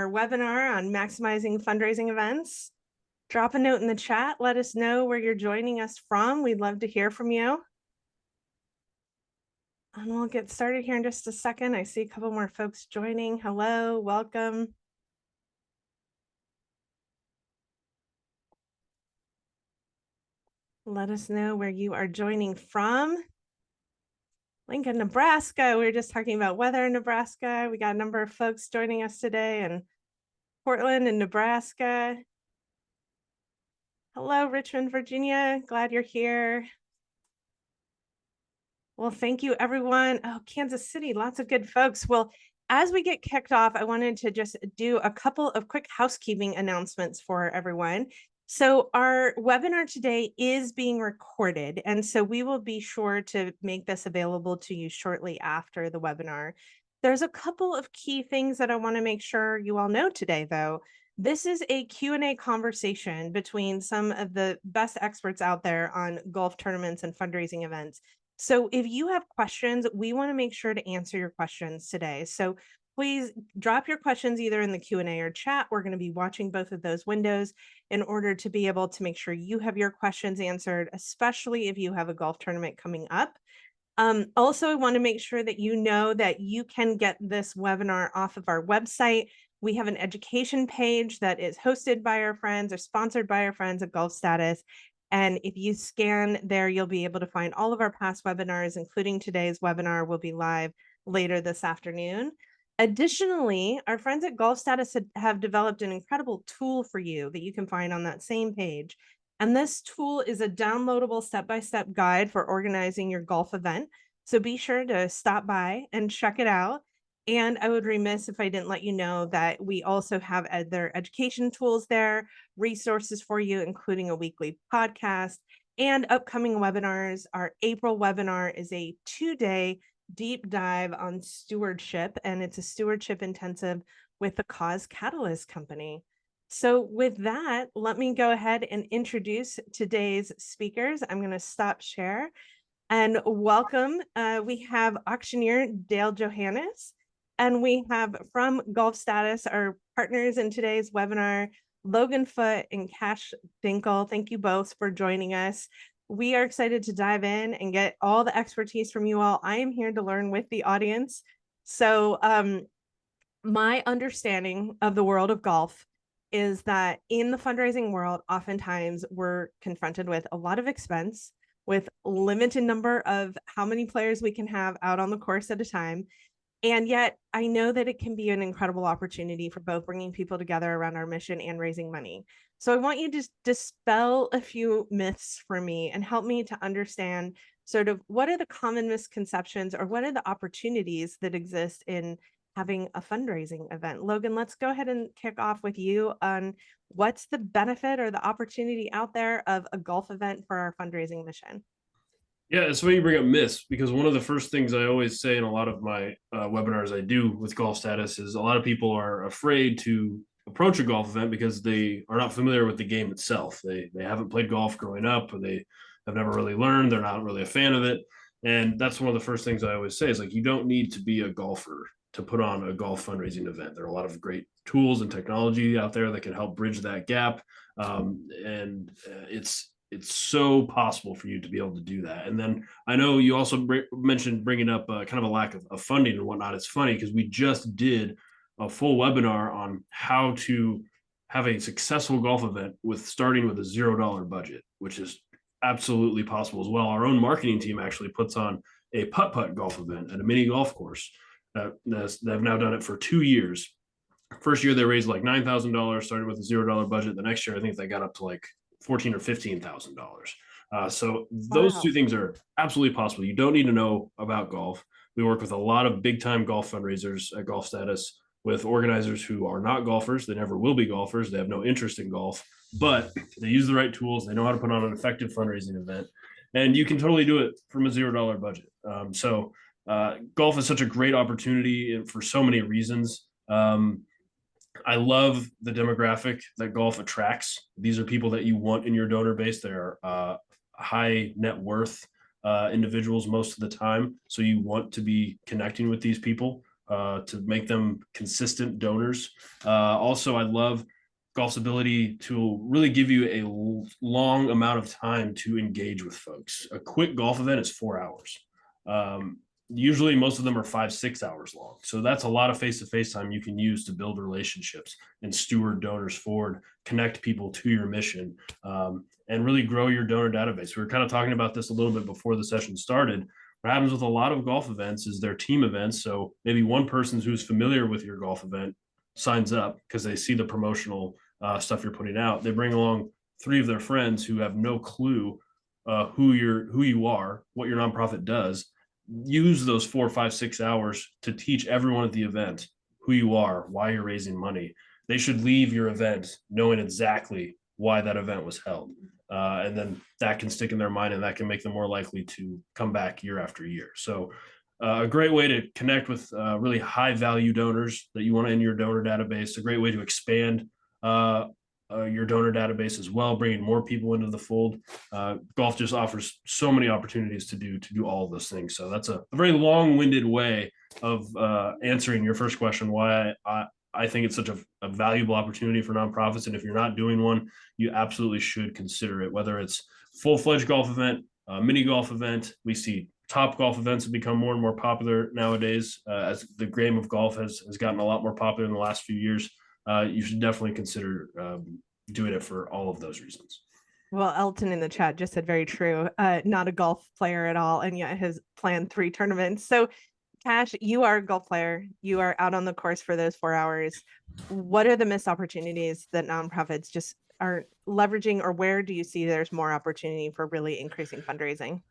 our webinar on maximizing fundraising events. Drop a note in the chat. Let us know where you're joining us from. We'd love to hear from you. And we'll get started here in just a second. I see a couple more folks joining. Hello, welcome. Let us know where you are joining from. Lincoln, Nebraska. We were just talking about weather in Nebraska. We got a number of folks joining us today in Portland and Nebraska. Hello, Richmond, Virginia. Glad you're here. Well, thank you, everyone. Oh, Kansas City, lots of good folks. Well, as we get kicked off, I wanted to just do a couple of quick housekeeping announcements for everyone. So our webinar today is being recorded, and so we will be sure to make this available to you shortly after the webinar. There's a couple of key things that I want to make sure you all know today, though. This is a Q&A conversation between some of the best experts out there on golf tournaments and fundraising events. So if you have questions, we want to make sure to answer your questions today. So please drop your questions either in the Q&A or chat. We're going to be watching both of those windows in order to be able to make sure you have your questions answered, especially if you have a golf tournament coming up. Also, I want to make sure that you know that you can get this webinar off of our website. We have an education page that is hosted by our friends or sponsored by our friends at GolfStatus. And if you scan there, you'll be able to find all of our past webinars, including today's webinar will be live later this afternoon. Additionally, our friends at GolfStatus have developed an incredible tool for you that you can find on that same page. And this tool is a downloadable step-by-step guide for organizing your golf event. So be sure to stop by and check it out. And I would be remiss if I didn't let you know that we also have other education tools there, resources for you, including a weekly podcast and upcoming webinars. Our April webinar is a 2-day deep dive on stewardship, and it's a stewardship intensive with the Cause Catalyst Company. So with that, let me go ahead and introduce today's speakers. I'm going to stop share and welcome. We have auctioneer Dale Johannes, and we have from GolfStatus, our partners in today's webinar, Logan Foote and Cash Dinkle. Thank you both for joining us. We are excited to dive in and get all the expertise from you all. I am here to learn with the audience. So my understanding of the world of golf is that in the fundraising world, oftentimes we're confronted with a lot of expense, with limited number of how many players we can have out on the course at a time. And yet I know that it can be an incredible opportunity for both bringing people together around our mission and raising money. So I want you to dispel a few myths for me and help me to understand sort of what are the common misconceptions or what are the opportunities that exist in having a fundraising event. Logan, let's go ahead and kick off with you on what's the benefit or the opportunity out there of a golf event for our fundraising mission. Yeah, it's funny you bring up myths, because one of the first things I always say in a lot of my webinars I do with GolfStatus is a lot of people are afraid to approach a golf event because they are not familiar with the game itself. They haven't played golf growing up, or they have never really learned. They're not really a fan of it. And that's one of the first things I always say is, like, you don't need to be a golfer to put on a golf fundraising event. There are a lot of great tools and technology out there that can help bridge that gap. It's so possible for you to be able to do that. And then I know you also mentioned bringing up kind of a lack of funding and whatnot. It's funny because we just did a full webinar on how to have a successful golf event with starting with a $0 budget, which is absolutely possible as well. Our own marketing team actually puts on a putt-putt golf event at a mini golf course. They've now done it for 2 years. First year they raised like $9,000, started with a $0 budget. The next year I think they got up to like $14,000 or $15,000. So those two things are absolutely possible. You don't need to know about golf. We work with a lot of big time golf fundraisers at GolfStatus, with organizers who are not golfers. They never will be golfers. They have no interest in golf, but they use the right tools. They know how to put on an effective fundraising event, and you can totally do it from a $0 budget. Golf is such a great opportunity for so many reasons. I love the demographic that golf attracts. These are people that you want in your donor base. They're high net worth individuals most of the time. So you want to be connecting with these people. to make them consistent donors. Also, I love golf's ability to really give you a long amount of time to engage with folks. A quick golf event is 4 hours. Um, Usually, most of them are 5, 6 hours long. So that's a lot of face to face time you can use to build relationships and steward donors forward, connect people to your mission, and really grow your donor database. We were kind of talking about this a little bit before the session started. What happens with a lot of golf events is they're team events. So maybe one person who's familiar with your golf event signs up because they see the promotional stuff you're putting out. They bring along 3 of their friends who have no clue who you are, what your nonprofit does. Use those 4, 5, 6 hours to teach everyone at the event who you are, why you're raising money. They should leave your event knowing exactly why that event was held. And then that can stick in their mind and that can make them more likely to come back year after year. So a great way to connect with really high value donors that you want in your donor database. A great way to expand your donor database as well, bringing more people into the fold. Golf just offers so many opportunities to do all of those things. So that's a very long-winded way of answering your first question, why I think it's such a valuable opportunity for nonprofits. And if you're not doing one, you absolutely should consider it, whether it's full-fledged golf event, mini golf event. We see top golf events have become more and more popular nowadays as the game of golf has gotten a lot more popular in the last few years. You should definitely consider doing it for all of those reasons. Well, Elton in the chat just said very true. Not a golf player at all, and yet has planned 3 tournaments. So, Cash, you are a golf player. You are out on the course for those 4 hours. What are the missed opportunities that nonprofits just aren't leveraging, or where do you see there's more opportunity for really increasing fundraising?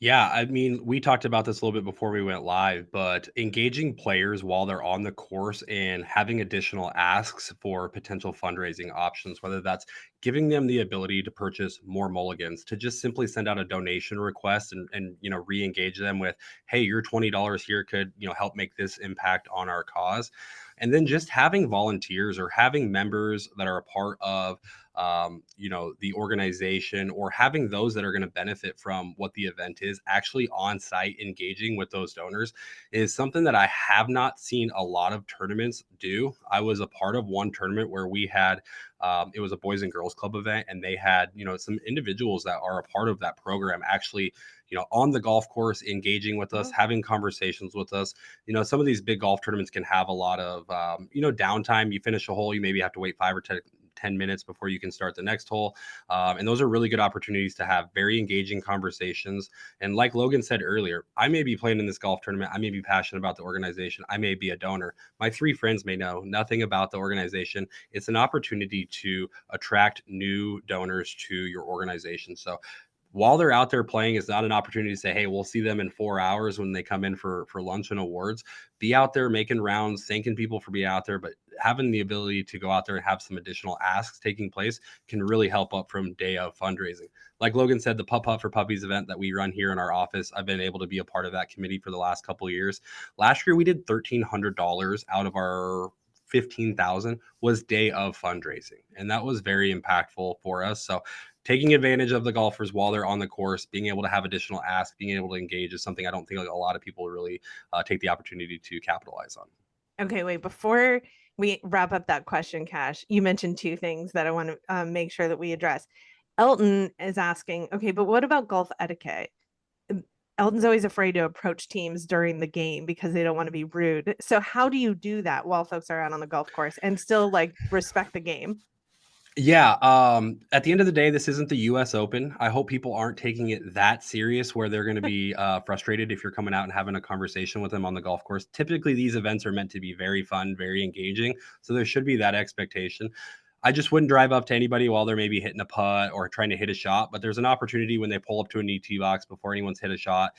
Yeah, I mean, we talked about this a little bit before we went live, but engaging players while they're on the course and having additional asks for potential fundraising options, whether that's giving them the ability to purchase more mulligans, to just simply send out a donation request and re-engage them with, hey, your $20 here could, help make this impact on our cause. And then just having volunteers or having members that are a part of the organization, or having those that are going to benefit from what the event is actually on site engaging with those donors is something that I have not seen a lot of tournaments do. I was a part of one tournament where we had it was a boys and girls club event, and they had some individuals that are a part of that program actually on the golf course engaging with us, having conversations with us. Some of these big golf tournaments can have a lot of downtime. You finish a hole, you maybe have to wait 5 or 10 minutes before you can start the next hole. And those are really good opportunities to have very engaging conversations. And like Logan said earlier, I may be playing in this golf tournament. I may be passionate about the organization. I may be a donor. My 3 friends may know nothing about the organization. It's an opportunity to attract new donors to your organization. So while they're out there playing, it's not an opportunity to say, hey, we'll see them in 4 hours when they come in for lunch and awards. Be out there making rounds, thanking people for being out there, but having the ability to go out there and have some additional asks taking place can really help up from day of fundraising. Like Logan said, the Putt Putt for Puppies event that we run here in our office, I've been able to be a part of that committee for the last couple of years. Last year, we did $1,300 out of our 15,000 was day of fundraising. And that was very impactful for us. So taking advantage of the golfers while they're on the course, being able to have additional asks, being able to engage is something I don't think a lot of people really take the opportunity to capitalize on. Okay, wait, before we wrap up that question, Cash, you mentioned 2 things that I want to make sure that we address. Elton is asking, okay, but what about golf etiquette? Elton's always afraid to approach teams during the game because they don't want to be rude. So how do you do that while folks are out on the golf course and still like respect the game? Yeah, at the end of the day, this isn't the US Open. I hope people aren't taking it that serious where they're going to be frustrated if you're coming out and having a conversation with them on the golf course. Typically, these events are meant to be very fun, very engaging. So there should be that expectation. I just wouldn't drive up to anybody while they're maybe hitting a putt or trying to hit a shot. But there's an opportunity when they pull up to a knee tee box before anyone's hit a shot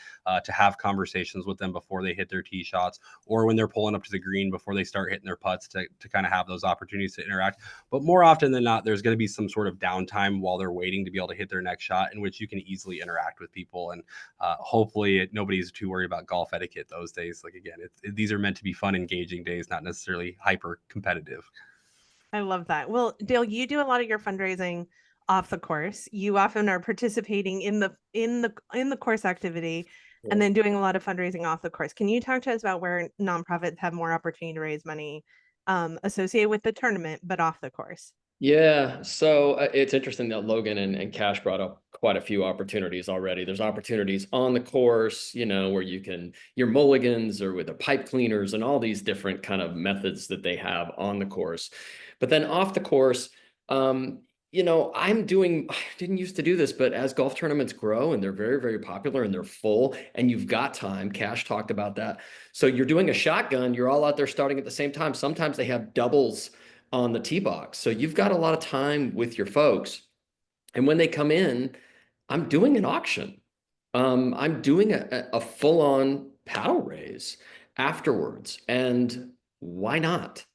to have conversations with them before they hit their tee shots, or when they're pulling up to the green before they start hitting their putts to kind of have those opportunities to interact. But more often than not, there's going to be some sort of downtime while they're waiting to be able to hit their next shot, in which you can easily interact with people. And hopefully nobody's too worried about golf etiquette those days. Like, again, these are meant to be fun, engaging days, not necessarily hyper competitive. I love that. Well, Dale, you do a lot of your fundraising off the course. You often are participating in the course activity. and then doing a lot of fundraising off the course. Can you talk to us about where nonprofits have more opportunity to raise money associated with the tournament, but off the course? Yeah, so it's interesting that Logan and Cash brought up quite a few opportunities already. There's opportunities on the course, where you can, your mulligans or with the pipe cleaners and all these different kind of methods that they have on the course. But then off the course, I didn't used to do this, but as golf tournaments grow and they're very, very popular and they're full and you've got time, Cash talked about that. So you're doing a shotgun, you're all out there starting at the same time. Sometimes they have doubles on the tee box. So you've got a lot of time with your folks. And when they come in, I'm doing an auction. I'm doing a full-on paddle raise afterwards. And why not?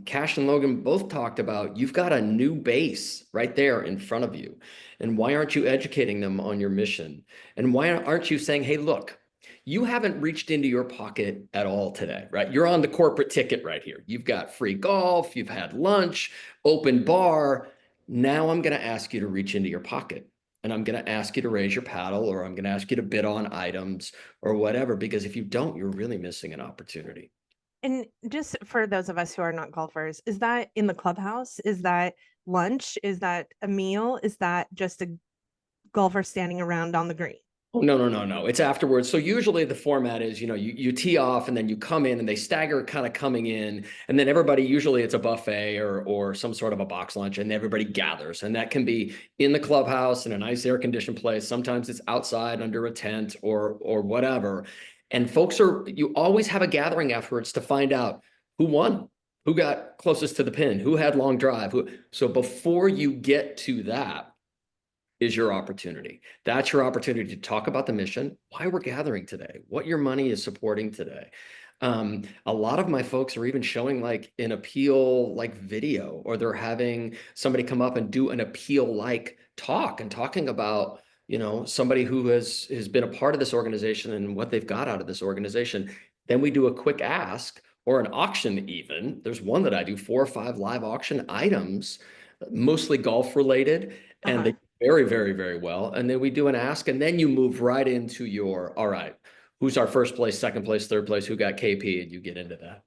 Cash and Logan both talked about you've got a new base right there in front of you. And why aren't you educating them on your mission? And why aren't you saying, hey, look, you haven't reached into your pocket at all today, right? You're on the corporate ticket right here. You've got free golf, you've had lunch, open bar. Now I'm going to ask you to reach into your pocket and I'm going to ask you to raise your paddle, or I'm going to ask you to bid on items or whatever, because if you don't, you're really missing an opportunity. And just for those of us who are not golfers, is that in the clubhouse? Is that lunch? Is that a meal? Is that just a golfer standing around on the green? Oh, no. It's afterwards. So usually the format is, you tee off and then you come in and they stagger kind of coming in, and then everybody, usually it's a buffet or some sort of a box lunch, and everybody gathers. And that can be in the clubhouse in a nice air conditioned place. Sometimes it's outside under a tent or whatever. And you always have a gathering afterwards to find out who won, who got closest to the pin, who had long drive. So before you get to that, is your opportunity. That's your opportunity to talk about the mission, why we're gathering today, what your money is supporting today. A lot of my folks are even showing like an appeal like video, or they're having somebody come up and do an appeal like talk and talking about, somebody who has been a part of this organization and what they've got out of this organization. Then we do a quick ask or an auction even. There's one that I do 4 or 5 live auction items, mostly golf related, and they very, very, very well. And then we do an ask, and then you move right into all right, who's our first place, second place, third place, who got KP, and you get into that.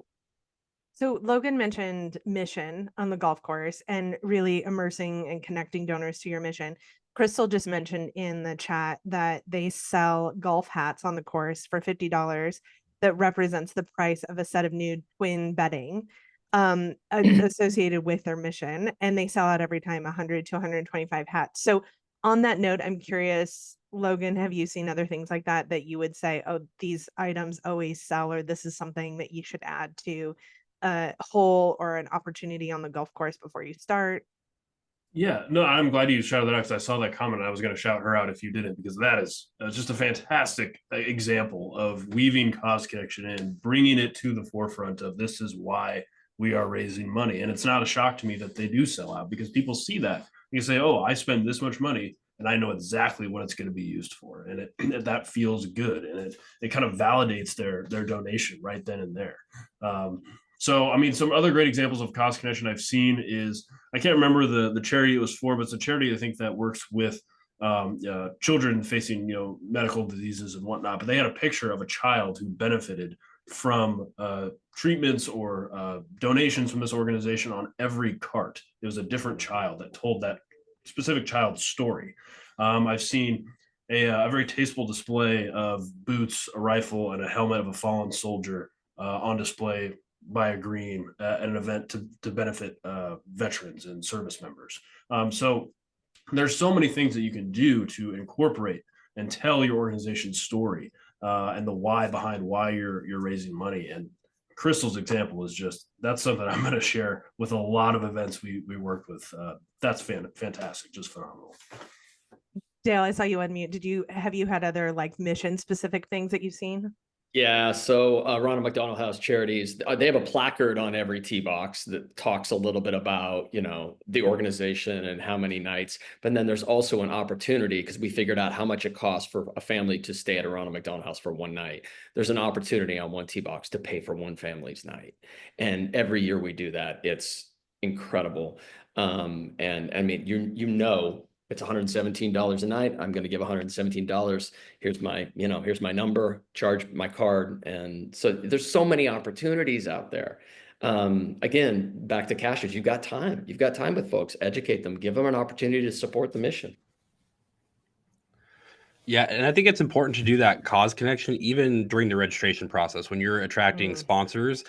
So Logan mentioned mission on the golf course and really immersing and connecting donors to your mission. Crystal just mentioned in the chat that they sell golf hats on the course for $50 that represents the price of a set of new twin bedding associated with their mission, and they sell out every time 100 to 125 hats. So on that note, I'm curious, Logan, have you seen other things like that you would say, oh, these items always sell, or this is something that you should add to a hole or an opportunity on the golf course before you start? Yeah, no, I'm glad you shouted that out, because I saw that comment and I was going to shout her out if you didn't, because that is just a fantastic example of weaving cause connection in, bringing it to the forefront of this is why we are raising money. And it's not a shock to me that they do sell out, because people see that. You say, oh, I spend this much money and I know exactly what it's going to be used for. And that feels good. And it kind of validates their donation right then and there. So, I mean, some other great examples of cause connection I've seen is, I can't remember the charity it was for, but it's a charity I think that works with children facing, medical diseases and whatnot. But they had a picture of a child who benefited from treatments or donations from this organization on every cart. It was a different child that told that specific child's story. I've seen a very tasteful display of boots, a rifle, and a helmet of a fallen soldier on display by a green at an event to benefit veterans and service members. So there's so many things that you can do to incorporate and tell your organization's story and the why behind why you're raising money. And Crystal's example is that's something I'm going to share with a lot of events we work with. That's fantastic, just phenomenal. Dale, I saw you unmute. Have you had other like mission specific things that you've seen? Yeah, so Ronald McDonald House Charities, they have a placard on every tee box that talks a little bit about, the organization and how many nights. But then there's also an opportunity, because we figured out how much it costs for a family to stay at a Ronald McDonald House for one night. There's an opportunity on one tee box to pay for one family's night. And every year we do that. It's incredible. And I mean, it's $117 a night. I'm going to give $117. Here's my number, charge my card. And so there's so many opportunities out there. Again, back to cashers, you've got time with folks, educate them, give them an opportunity to support the mission. Yeah, and I think it's important to do that cause connection even during the registration process when you're attracting sponsors.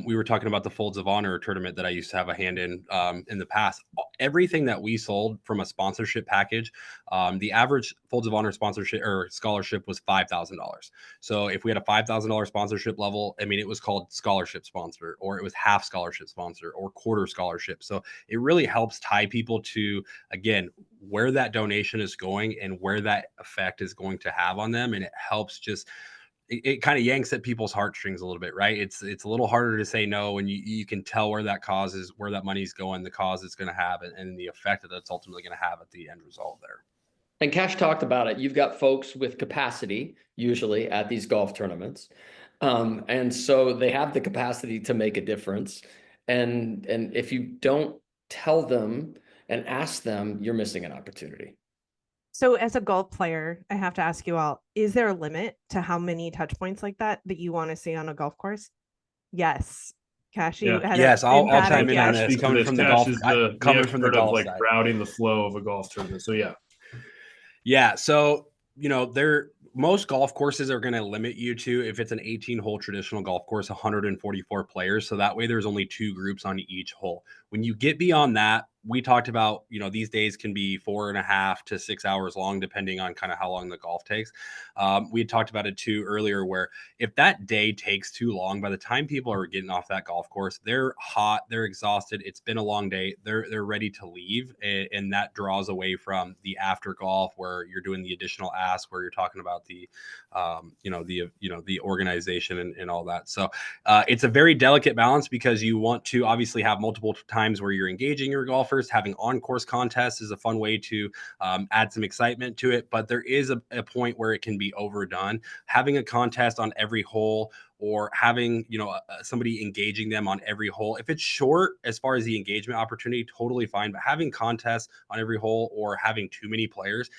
We were talking about the Folds of Honor tournament that I used to have a hand in the past. Everything that we sold from a sponsorship package, the average Folds of Honor sponsorship or scholarship was $5,000. So if we had a $5,000 sponsorship level, I mean, it was called scholarship sponsor, or it was half scholarship sponsor, or quarter scholarship. So it really helps tie people to, again, where that donation is going and where that effect is going to have on them. And it helps just, it kind of yanks at people's heartstrings a little bit, right? It's a little harder to say no when you can tell where that cause is, where that money's going, the cause it's going to have, and the effect that that's ultimately going to have at the end result there. And Cash talked about it. You've got folks with capacity usually at these golf tournaments. And so they have the capacity to make a difference. And if you don't tell them and ask them, you're missing an opportunity. So as a golf player, I have to ask you all, is there a limit to how many touch points like that you want to see on a golf course? Yes. Cash, you had yes, I'll chime in on yes. this. Coming from the golf, coming from the golf like side, routing the flow of a golf tournament. So yeah. So, most golf courses are going to limit you to, if it's an 18-hole traditional golf course, 144 players. So that way there's only 2 groups on each hole. When you get beyond that, we talked about, these days can be 4.5 to 6 hours long, depending on kind of how long the golf takes. We had talked about it too earlier, where if that day takes too long, by the time people are getting off that golf course, they're hot, they're exhausted. It's been a long day. They're ready to leave. And that draws away from the after golf, where you're doing the additional ask, where you're talking about the, the organization and all that. So it's a very delicate balance, because you want to obviously have multiple times where you're engaging your golfers. Having on-course contests is a fun way to add some excitement to it, but there is a point where it can be overdone. Having a contest on every hole, or having somebody engaging them on every hole, if it's short as far as the engagement opportunity, totally fine. But having contests on every hole, or having too many players,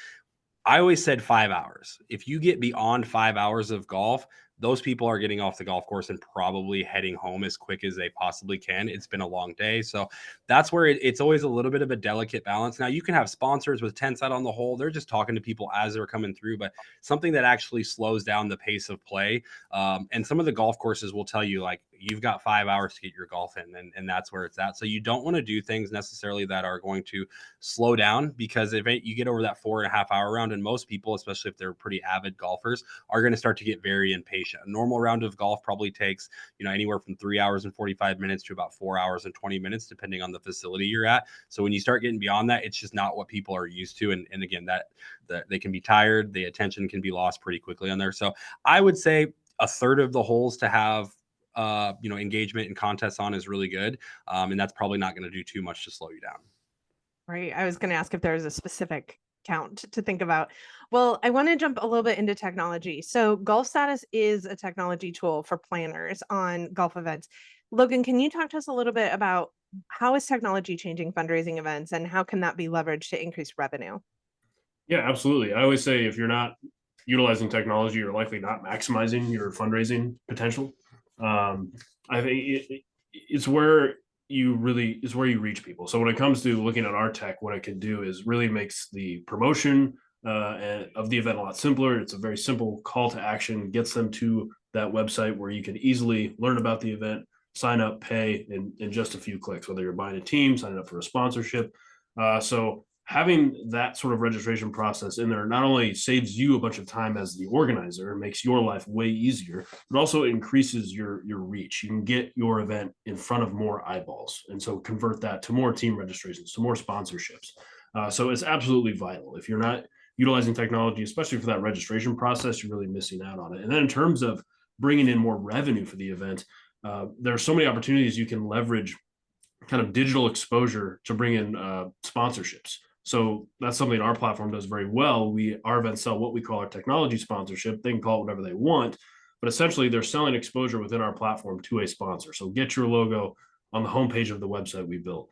I always said 5 hours. If you get beyond 5 hours of golf, those people are getting off the golf course and probably heading home as quick as they possibly can. It's been a long day. So that's where it's always a little bit of a delicate balance. Now, you can have sponsors with tents out on the hole. They're just talking to people as they're coming through, but something that actually slows down the pace of play. And some of the golf courses will tell you, like, you've got 5 hours to get your golf in, and that's where it's at. So you don't want to do things necessarily that are going to slow down, because if you get over that 4.5 hour round, and most people, especially if they're pretty avid golfers, are going to start to get very impatient. A normal round of golf probably takes, anywhere from 3 hours and 45 minutes to about 4 hours and 20 minutes, depending on the facility you're at. So when you start getting beyond that, it's just not what people are used to. And again, that they can be tired, the attention can be lost pretty quickly on there. So I would say a third of the holes to have engagement and contests on is really good. And that's probably not going to do too much to slow you down. Right. I was going to ask if there's a specific count to think about. Well, I want to jump a little bit into technology. So GolfStatus is a technology tool for planners on golf events. Logan, can you talk to us a little bit about how is technology changing fundraising events, and how can that be leveraged to increase revenue? Yeah, absolutely. I always say, if you're not utilizing technology, you're likely not maximizing your fundraising potential. I think it's where you reach people. So when it comes to looking at our tech, what it can do is really makes the promotion of the event a lot simpler. It's a very simple call to action, gets them to that website where you can easily learn about the event, sign up, pay in just a few clicks, whether you're buying a team, signing up for a sponsorship. So having that sort of registration process in there not only saves you a bunch of time as the organizer, makes your life way easier, but also increases your reach. You can get your event in front of more eyeballs, and so convert that to more team registrations, to more sponsorships. So it's absolutely vital. If you're not utilizing technology, especially for that registration process, you're really missing out on it. And then in terms of bringing in more revenue for the event, there are so many opportunities you can leverage kind of digital exposure to bring in sponsorships. So that's something our platform does very well. Our events sell what we call our technology sponsorship. They can call it whatever they want, but essentially they're selling exposure within our platform to a sponsor. So get your logo on the homepage of the website we built.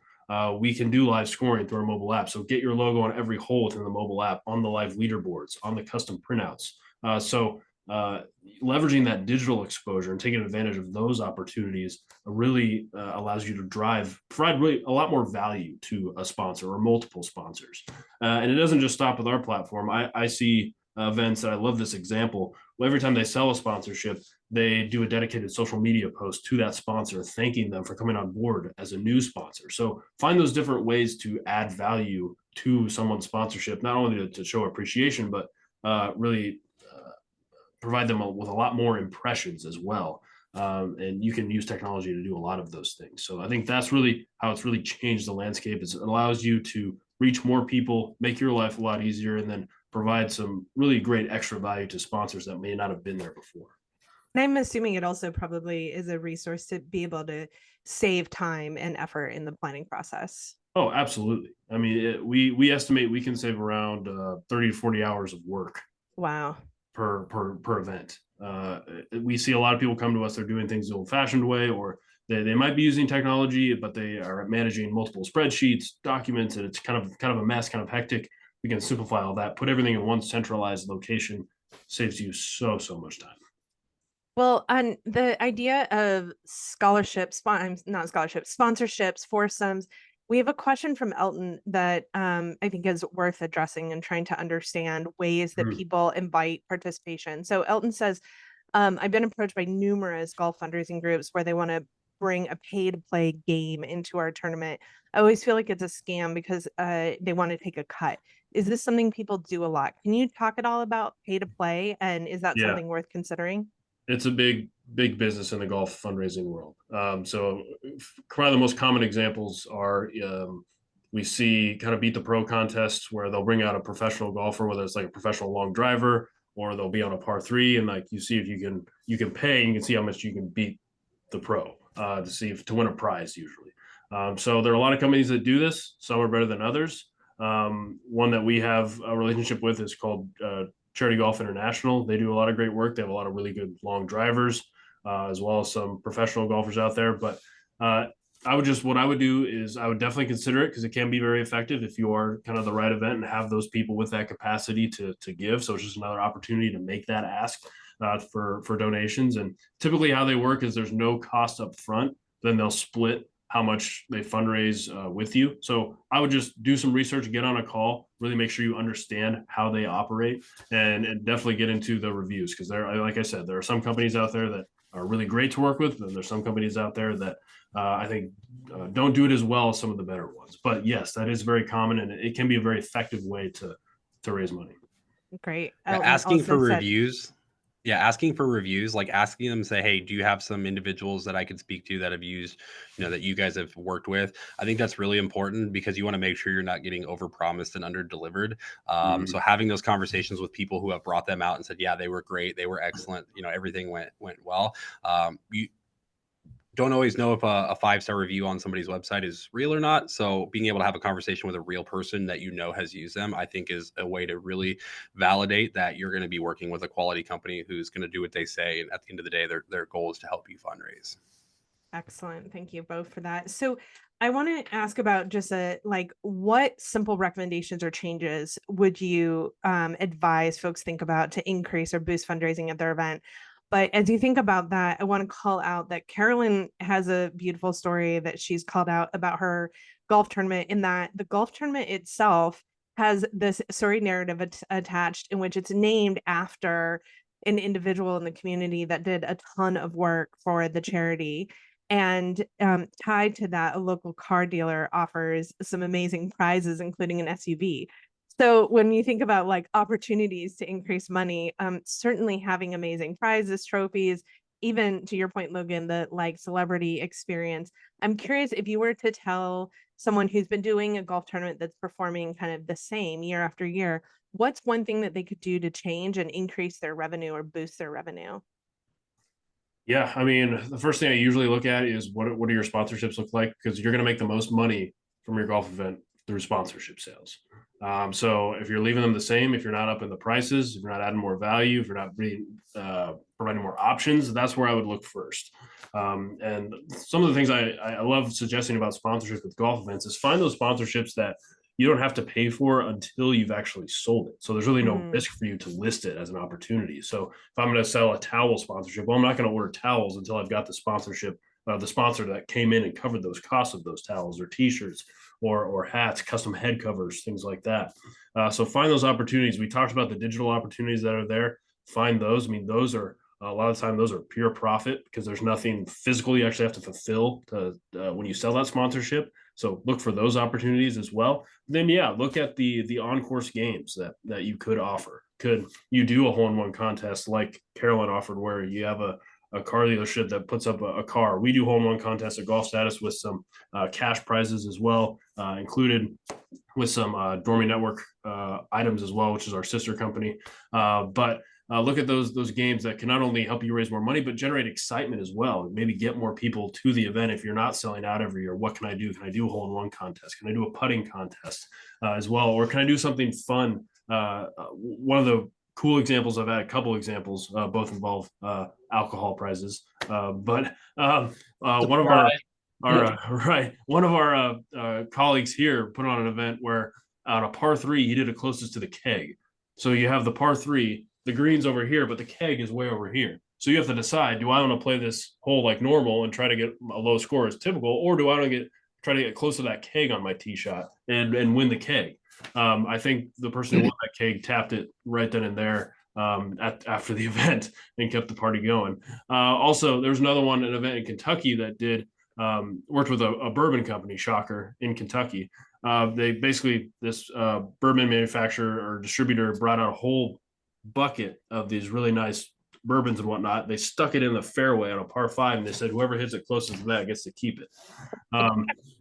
We can do live scoring through our mobile app. So get your logo on every hole within the mobile app, on the live leaderboards, on the custom printouts. Leveraging that digital exposure and taking advantage of those opportunities really allows you to provide really a lot more value to a sponsor or multiple sponsors. And it doesn't just stop with our platform. I see events that I love this example. Well, every time they sell a sponsorship, they do a dedicated social media post to that sponsor, thanking them for coming on board as a new sponsor. So find those different ways to add value to someone's sponsorship, not only to show appreciation, but really provide them with a lot more impressions as well. And you can use technology to do a lot of those things. So I think that's really how it's really changed the landscape. Is it allows you to reach more people, make your life a lot easier, and then provide some really great extra value to sponsors that may not have been there before. And I'm assuming it also probably is a resource to be able to save time and effort in the planning process. Oh, absolutely. I mean, we estimate we can save around 30 to 40 hours of work. Wow. Per event. We see a lot of people come to us, they're doing things the old fashioned way, or they might be using technology, but they are managing multiple spreadsheets, documents, and it's kind of a mess, kind of hectic. We can simplify all that, put everything in one centralized location, saves you so much time. Well, and the idea of sponsorships, foursomes. We have a question from Elton that I think is worth addressing and trying to understand ways that people invite participation. So Elton says, I've been approached by numerous golf fundraising groups where they want to bring a pay to play game into our tournament. I always feel like it's a scam because they want to take a cut. Is this something people do a lot? Can you talk at all about pay to play? And is that something worth considering? It's a big business in the golf fundraising world. So probably the most common examples are we see kind of beat the pro contests where they'll bring out a professional golfer, whether it's like a professional long driver, or they'll be on a par 3, and like you see if you can pay, and you can see how much you can beat the pro to see if to win a prize usually. So there are a lot of companies that do this. Some are better than others. One that we have a relationship with is called Charity Golf International. They do a lot of great work. They have a lot of really good long drivers, as well as some professional golfers out there. But what I would do is I would definitely consider it because it can be very effective if you are kind of the right event and have those people with that capacity to give. So it's just another opportunity to make that ask for donations. And typically how they work is there's no cost up front. Then they'll split how much they fundraise with you. So I would just do some research, get on a call, really make sure you understand how they operate, and definitely get into the reviews. Because like I said, there are some companies out there that are really great to work with, and there's some companies out there that I think don't do it as well as some of the better ones. But yes, that is very common, and it can be a very effective way to raise money. Great. Asking for reviews. Yeah, asking for reviews, like asking them, say, hey, do you have some individuals that I could speak to that have used, that you guys have worked with? I think that's really important because you want to make sure you're not getting overpromised and under-delivered. So having those conversations with people who have brought them out and said, yeah, they were great, they were excellent, everything went well. You don't always know if a 5-star review on somebody's website is real or not. So being able to have a conversation with a real person that has used them, I think is a way to really validate that you're going to be working with a quality company who's going to do what they say. And at the end of the day, their goal is to help you fundraise. Excellent. Thank you both for that. So I want to ask about just what simple recommendations or changes would you advise folks think about to increase or boost fundraising at their event? But as you think about that, I want to call out that Carolyn has a beautiful story that she's called out about her golf tournament, in that the golf tournament itself has this story narrative attached in which it's named after an individual in the community that did a ton of work for the charity. And tied to that, a local car dealer offers some amazing prizes, including an SUV. So when you think about opportunities to increase money, certainly having amazing prizes, trophies, even to your point, Logan, the celebrity experience. I'm curious if you were to tell someone who's been doing a golf tournament that's performing kind of the same year after year, what's one thing that they could do to change and increase their revenue or boost their revenue? Yeah, I mean, the first thing I usually look at is what do your sponsorships look like? Because you're going to make the most money from your golf event through sponsorship sales. So if you're leaving them the same, if you're not up in the prices, if you're not adding more value, if you're not providing more options, that's where I would look first. And some of the things I love suggesting about sponsorship with golf events is find those sponsorships that you don't have to pay for until you've actually sold it. So there's really no risk for you to list it as an opportunity. So if I'm going to sell a towel sponsorship, well, I'm not going to order towels until I've got the sponsorship, the sponsor that came in and covered those costs of those towels or t-shirts or hats, custom head covers, things like that. So find those opportunities. We talked about the digital opportunities that are there. Find those. I mean, those are a lot of the time, those are pure profit because there's nothing physical you actually have to fulfill to when you sell that sponsorship. So look for those opportunities as well. Then look at the on-course games that you could offer. Could you do a hole-in-one contest like Carolyn offered, where you have a car dealership that puts up a car? We do hole-in-one contests at GolfStatus with some cash prizes as well, included with some Dormy Network items as well, which is our sister company. But look at those games that can not only help you raise more money, but generate excitement as well. Maybe get more people to the event if you're not selling out every year. What can I do? Can I do a hole-in-one contest? Can I do a putting contest as well? Or can I do something fun? One of the cool examples, I've had a couple examples, both involve alcohol prizes. But one of our colleagues here put on an event where on a par 3, he did it closest to the keg. So you have the par 3, the green's over here, but the keg is way over here. So you have to decide, do I want to play this hole like normal and try to get a low score as typical, or do I want to try to get close to that keg on my tee shot and win the keg? I think the person who won that keg tapped it right then and there after the event and kept the party going. Also, there's another one, an event in Kentucky that did worked with a bourbon company, shocker, in Kentucky. They basically, this bourbon manufacturer or distributor brought out a whole bucket of these really nice bourbons and whatnot. They stuck it in the fairway on a par 5, and they said whoever hits it closest to that gets to keep it.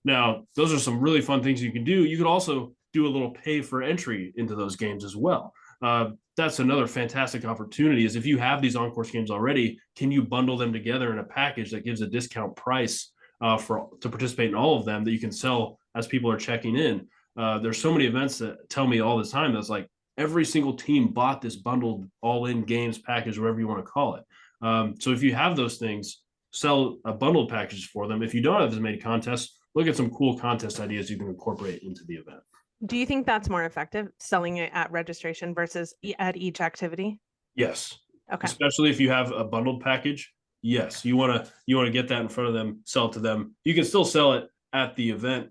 Now, those are some really fun things you can do. You could also do a little pay for entry into those games as well. That's another fantastic opportunity, is if you have these on-course games already, can you bundle them together in a package that gives a discount price to participate in all of them that you can sell as people are checking in? There's so many events that tell me all the time that's like every single team bought this bundled all-in games package, whatever you want to call it. So if you have those things, sell a bundled package for them. If you don't have as many contests, look at some cool contest ideas you can incorporate into the event. Do you think that's more effective, selling it at registration versus at each activity? Yes. Okay. Especially if you have a bundled package. Yes, you want to get that in front of them, sell it to them. You can still sell it at the event,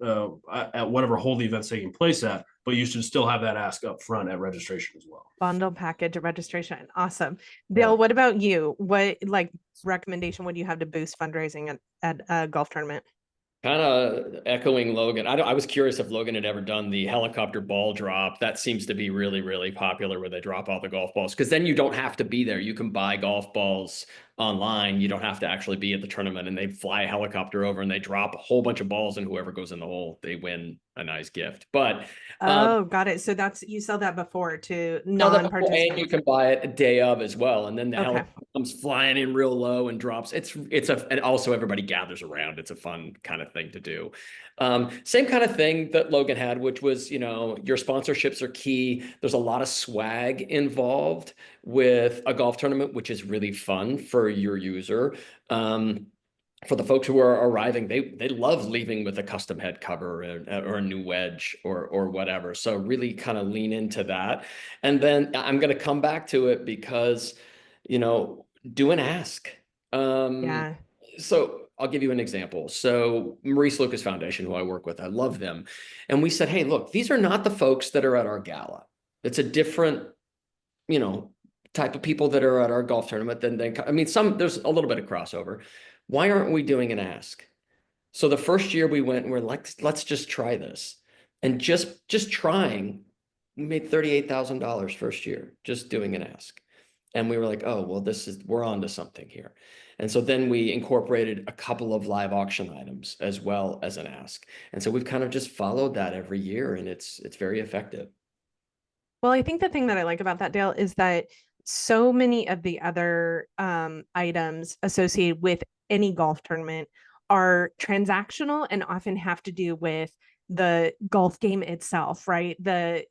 at whatever hole the event's taking place at, but you should still have that ask up front at registration as well. Bundle package at registration. Awesome. Bill, what about you? What recommendation would you have to boost fundraising at a golf tournament? Kind of echoing Logan. I was curious if Logan had ever done the helicopter ball drop. That seems to be really, really popular, where they drop all the golf balls, because then you don't have to be there. You can buy golf balls online. You don't have to actually be at the tournament, and they fly a helicopter over and they drop a whole bunch of balls, and whoever goes in the hole, they win a nice gift. But got it. So you sell that before to non-participants. And you can buy it a day of as well. And then the helicopter comes flying in real low and drops. And also everybody gathers around. It's a fun kind of thing to do. Same kind of thing that Logan had, which was, your sponsorships are key. There's a lot of swag involved with a golf tournament, which is really fun for your user. For the folks who are arriving, they love leaving with a custom head cover or a new wedge or whatever. So really kind of lean into that. And then I'm going to come back to it because, do an ask. So I'll give you an example. So Maurice Lucas Foundation, who I work with, I love them. And we said, hey, look, these are not the folks that are at our gala. It's a different, type of people that are at our golf tournament there's a little bit of crossover. Why aren't we doing an ask? So the first year we went and we're like, let's just try this. And just trying, we made $38,000 first year, just doing an ask. And we were like, oh, well, we're on to something here. And so then we incorporated a couple of live auction items as well as an ask. And so we've kind of just followed that every year, and it's very effective. Well, I think the thing that I like about that, Dale, is that so many of the other items associated with any golf tournament are transactional and often have to do with the golf game itself, right? The,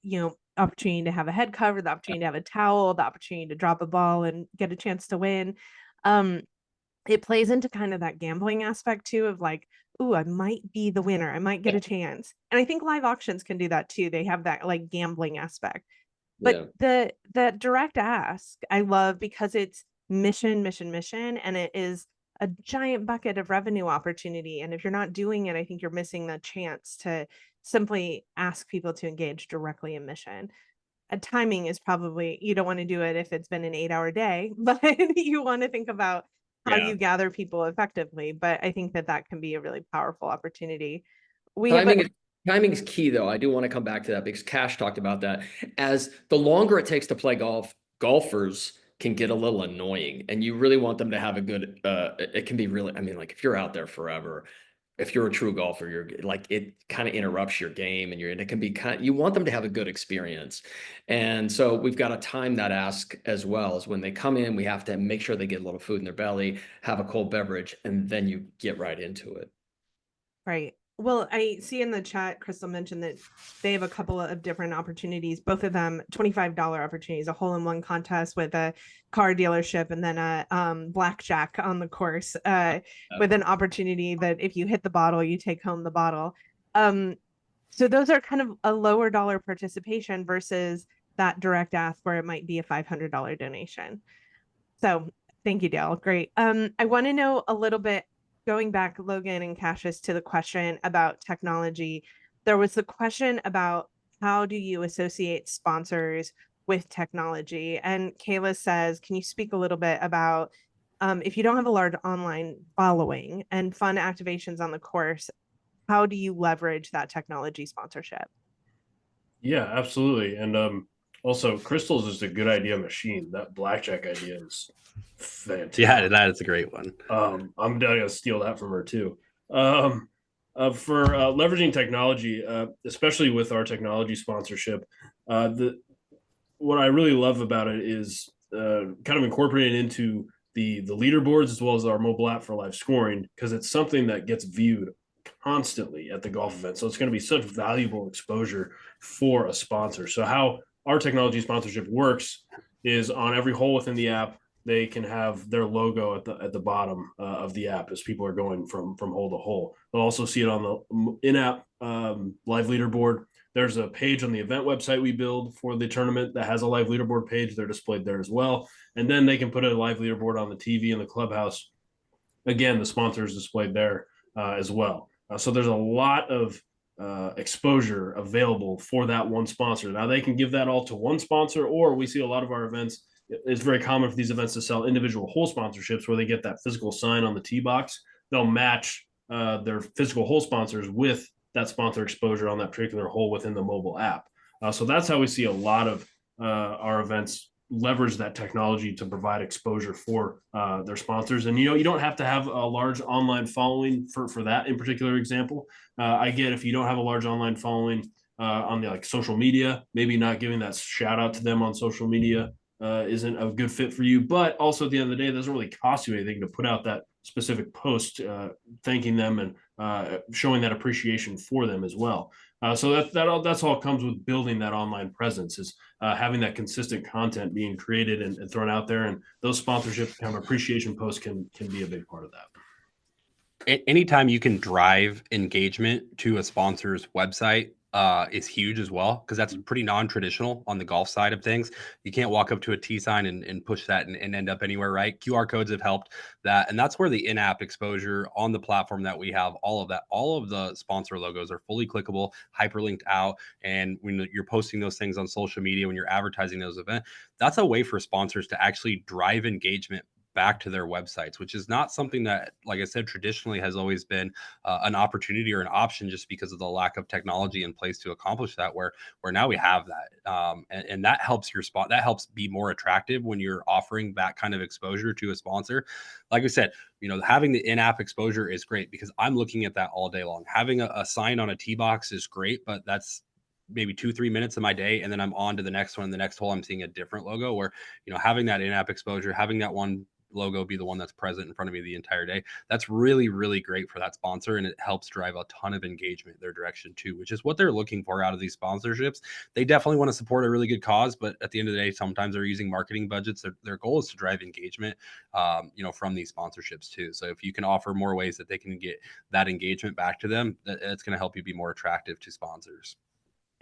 opportunity to have a head cover, the opportunity to have a towel, the opportunity to drop a ball and get a chance to win. It plays into kind of that gambling aspect too of like, ooh, I might be the winner. I might get a chance. And I think live auctions can do that too. They have that like gambling aspect. Yeah. But the direct ask, I love because it's mission, mission, mission, and it is a giant bucket of revenue opportunity. And if you're not doing it, I think you're missing the chance to simply ask people to engage directly in mission. Timing is probably, you don't want to do it if it's been an 8-hour day, but you want to think about how Yeah. you gather people effectively. But I think that that can be a really powerful opportunity. We have Timing is key, though. I do want to come back to that because Cash talked about that. As the longer it takes to play golf, golfers can get a little annoying, and you really want them to have a good. It can be really. I mean, like if you're out there forever, if you're a true golfer, you're like it kind of interrupts your game, and it can be kind. You want them to have a good experience, and so we've got to time that ask as well. As when they come in, we have to make sure they get a little food in their belly, have a cold beverage, and then you get right into it. Right. Well, I see in the chat, Crystal mentioned that they have a couple of different opportunities, both of them $25 opportunities, a hole-in-one contest with a car dealership, and then a blackjack on the course with an opportunity that if you hit the bottle, you take home the bottle. So those are kind of a lower dollar participation versus that direct ask where it might be a $500 donation. So thank you, Dale. Great. I want to know a little bit, going back, Logan and Cassius, to the question about technology. There was the question about how do you associate sponsors with technology? And Kayla says, can you speak a little bit about if you don't have a large online following and fun activations on the course, how do you leverage that technology sponsorship? Yeah, absolutely. And also Crystal's is a good idea machine. That blackjack idea is fantastic. Yeah, that is a great one. I'm gonna steal that from her too. For leveraging technology, especially with our technology sponsorship, what I really love about it is kind of incorporating into the leaderboards as well as our mobile app for live scoring, because it's something that gets viewed constantly at the golf event. So it's going to be such valuable exposure for a sponsor. So how our technology sponsorship works is on every hole within the app, they can have their logo at the bottom of the app as people are going from hole to hole. They'll also see it on the in-app live leaderboard. There's a page on the event website we build for the tournament that has a live leaderboard page. They're displayed there as well. And then they can put a live leaderboard on the TV in the clubhouse. Again, the sponsor is displayed there as well. So there's a lot of exposure available for that one sponsor. Now they can give that all to one sponsor, or we see a lot of our events. It's very common for these events to sell individual hole sponsorships where they get that physical sign on the tee box. They'll match their physical hole sponsors with that sponsor exposure on that particular hole within the mobile app. So that's how we see a lot of our events leverage that technology to provide exposure for their sponsors. And you don't have to have a large online following for that in particular example. I get if you don't have a large online following on the like social media, maybe not giving that shout out to them on social media isn't a good fit for you. But also at the end of the day, it doesn't really cost you anything to put out that specific post thanking them and showing that appreciation for them as well. So that's all comes with building that online presence, is having that consistent content being created and thrown out there, and those sponsorship kind of appreciation posts can be a big part of that. Anytime you can drive engagement to a sponsor's website is huge as well, because that's pretty non-traditional on the golf side of things. You can't walk up to a T sign and push that and end up anywhere, right? QR codes have helped that. And that's where the in-app exposure on the platform that we have, all of that, all of the sponsor logos are fully clickable, hyperlinked out. And when you're posting those things on social media, when you're advertising those events, that's a way for sponsors to actually drive engagement back to their websites, which is not something that, like I said, traditionally has always been an opportunity or an option, just because of the lack of technology in place to accomplish that, where now we have that. And that helps your spot. That helps be more attractive when you're offering that kind of exposure to a sponsor. Like I said, having the in-app exposure is great because I'm looking at that all day long. Having a sign on a tee box is great, but that's maybe 2-3 minutes of my day, and then I'm on to the next one. The next hole, I'm seeing a different logo. Where having that in-app exposure, having that one logo be the one that's present in front of me the entire day. That's really, really great for that sponsor. And it helps drive a ton of engagement their direction too, which is what they're looking for out of these sponsorships. They definitely want to support a really good cause, but at the end of the day, sometimes they're using marketing budgets. Their goal is to drive engagement, from these sponsorships too. So if you can offer more ways that they can get that engagement back to them, it's going to help you be more attractive to sponsors.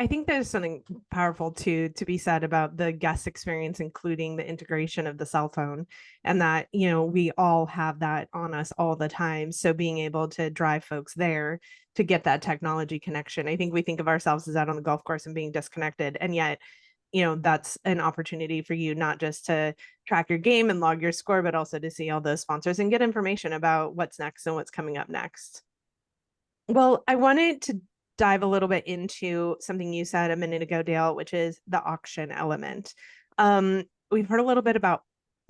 I think there's something powerful to be said about the guest experience, including the integration of the cell phone, and that, we all have that on us all the time. So being able to drive folks there to get that technology connection. I think we think of ourselves as out on the golf course and being disconnected. And yet, that's an opportunity for you not just to track your game and log your score, but also to see all those sponsors and get information about what's next and what's coming up next. Well, I wanted to dive a little bit into something you said a minute ago, Dale, which is the auction element. We've heard a little bit about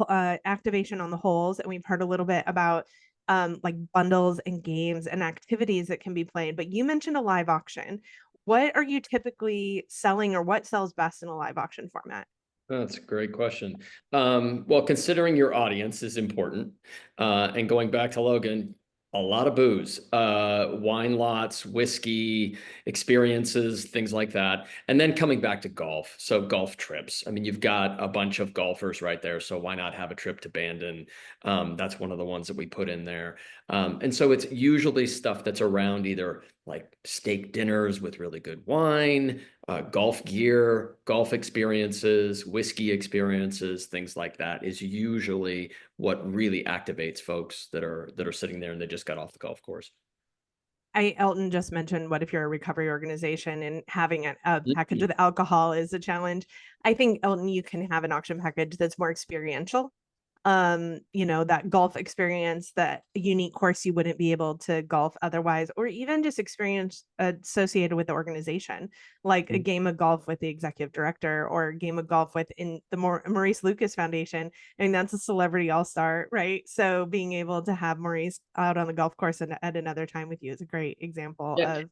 activation on the holes, and we've heard a little bit about like bundles and games and activities that can be played, but you mentioned a live auction. What are you typically selling, or what sells best in a live auction format? That's a great question. Well, considering your audience is important, and going back to Logan, a lot of booze, wine lots, whiskey, experiences, things like that. And then coming back to golf. So golf trips. I mean, you've got a bunch of golfers right there. So why not have a trip to Bandon? That's one of the ones that we put in there. And so it's usually stuff that's around either like steak dinners with really good wine, golf gear, golf experiences, whiskey experiences, things like that is usually what really activates folks that are sitting there and they just got off the golf course. Elton just mentioned, what if you're a recovery organization and having a package Mhm. with alcohol is a challenge? I think, Elton, you can have an auction package that's more experiential. That golf experience, that unique course you wouldn't be able to golf otherwise, or even just experience associated with the organization, like a game of golf with the executive director, or a game of golf with in the Maurice Lucas Foundation. I mean, that's a celebrity all-star, right? So being able to have Maurice out on the golf course and at another time with you is a great example Yeah. of.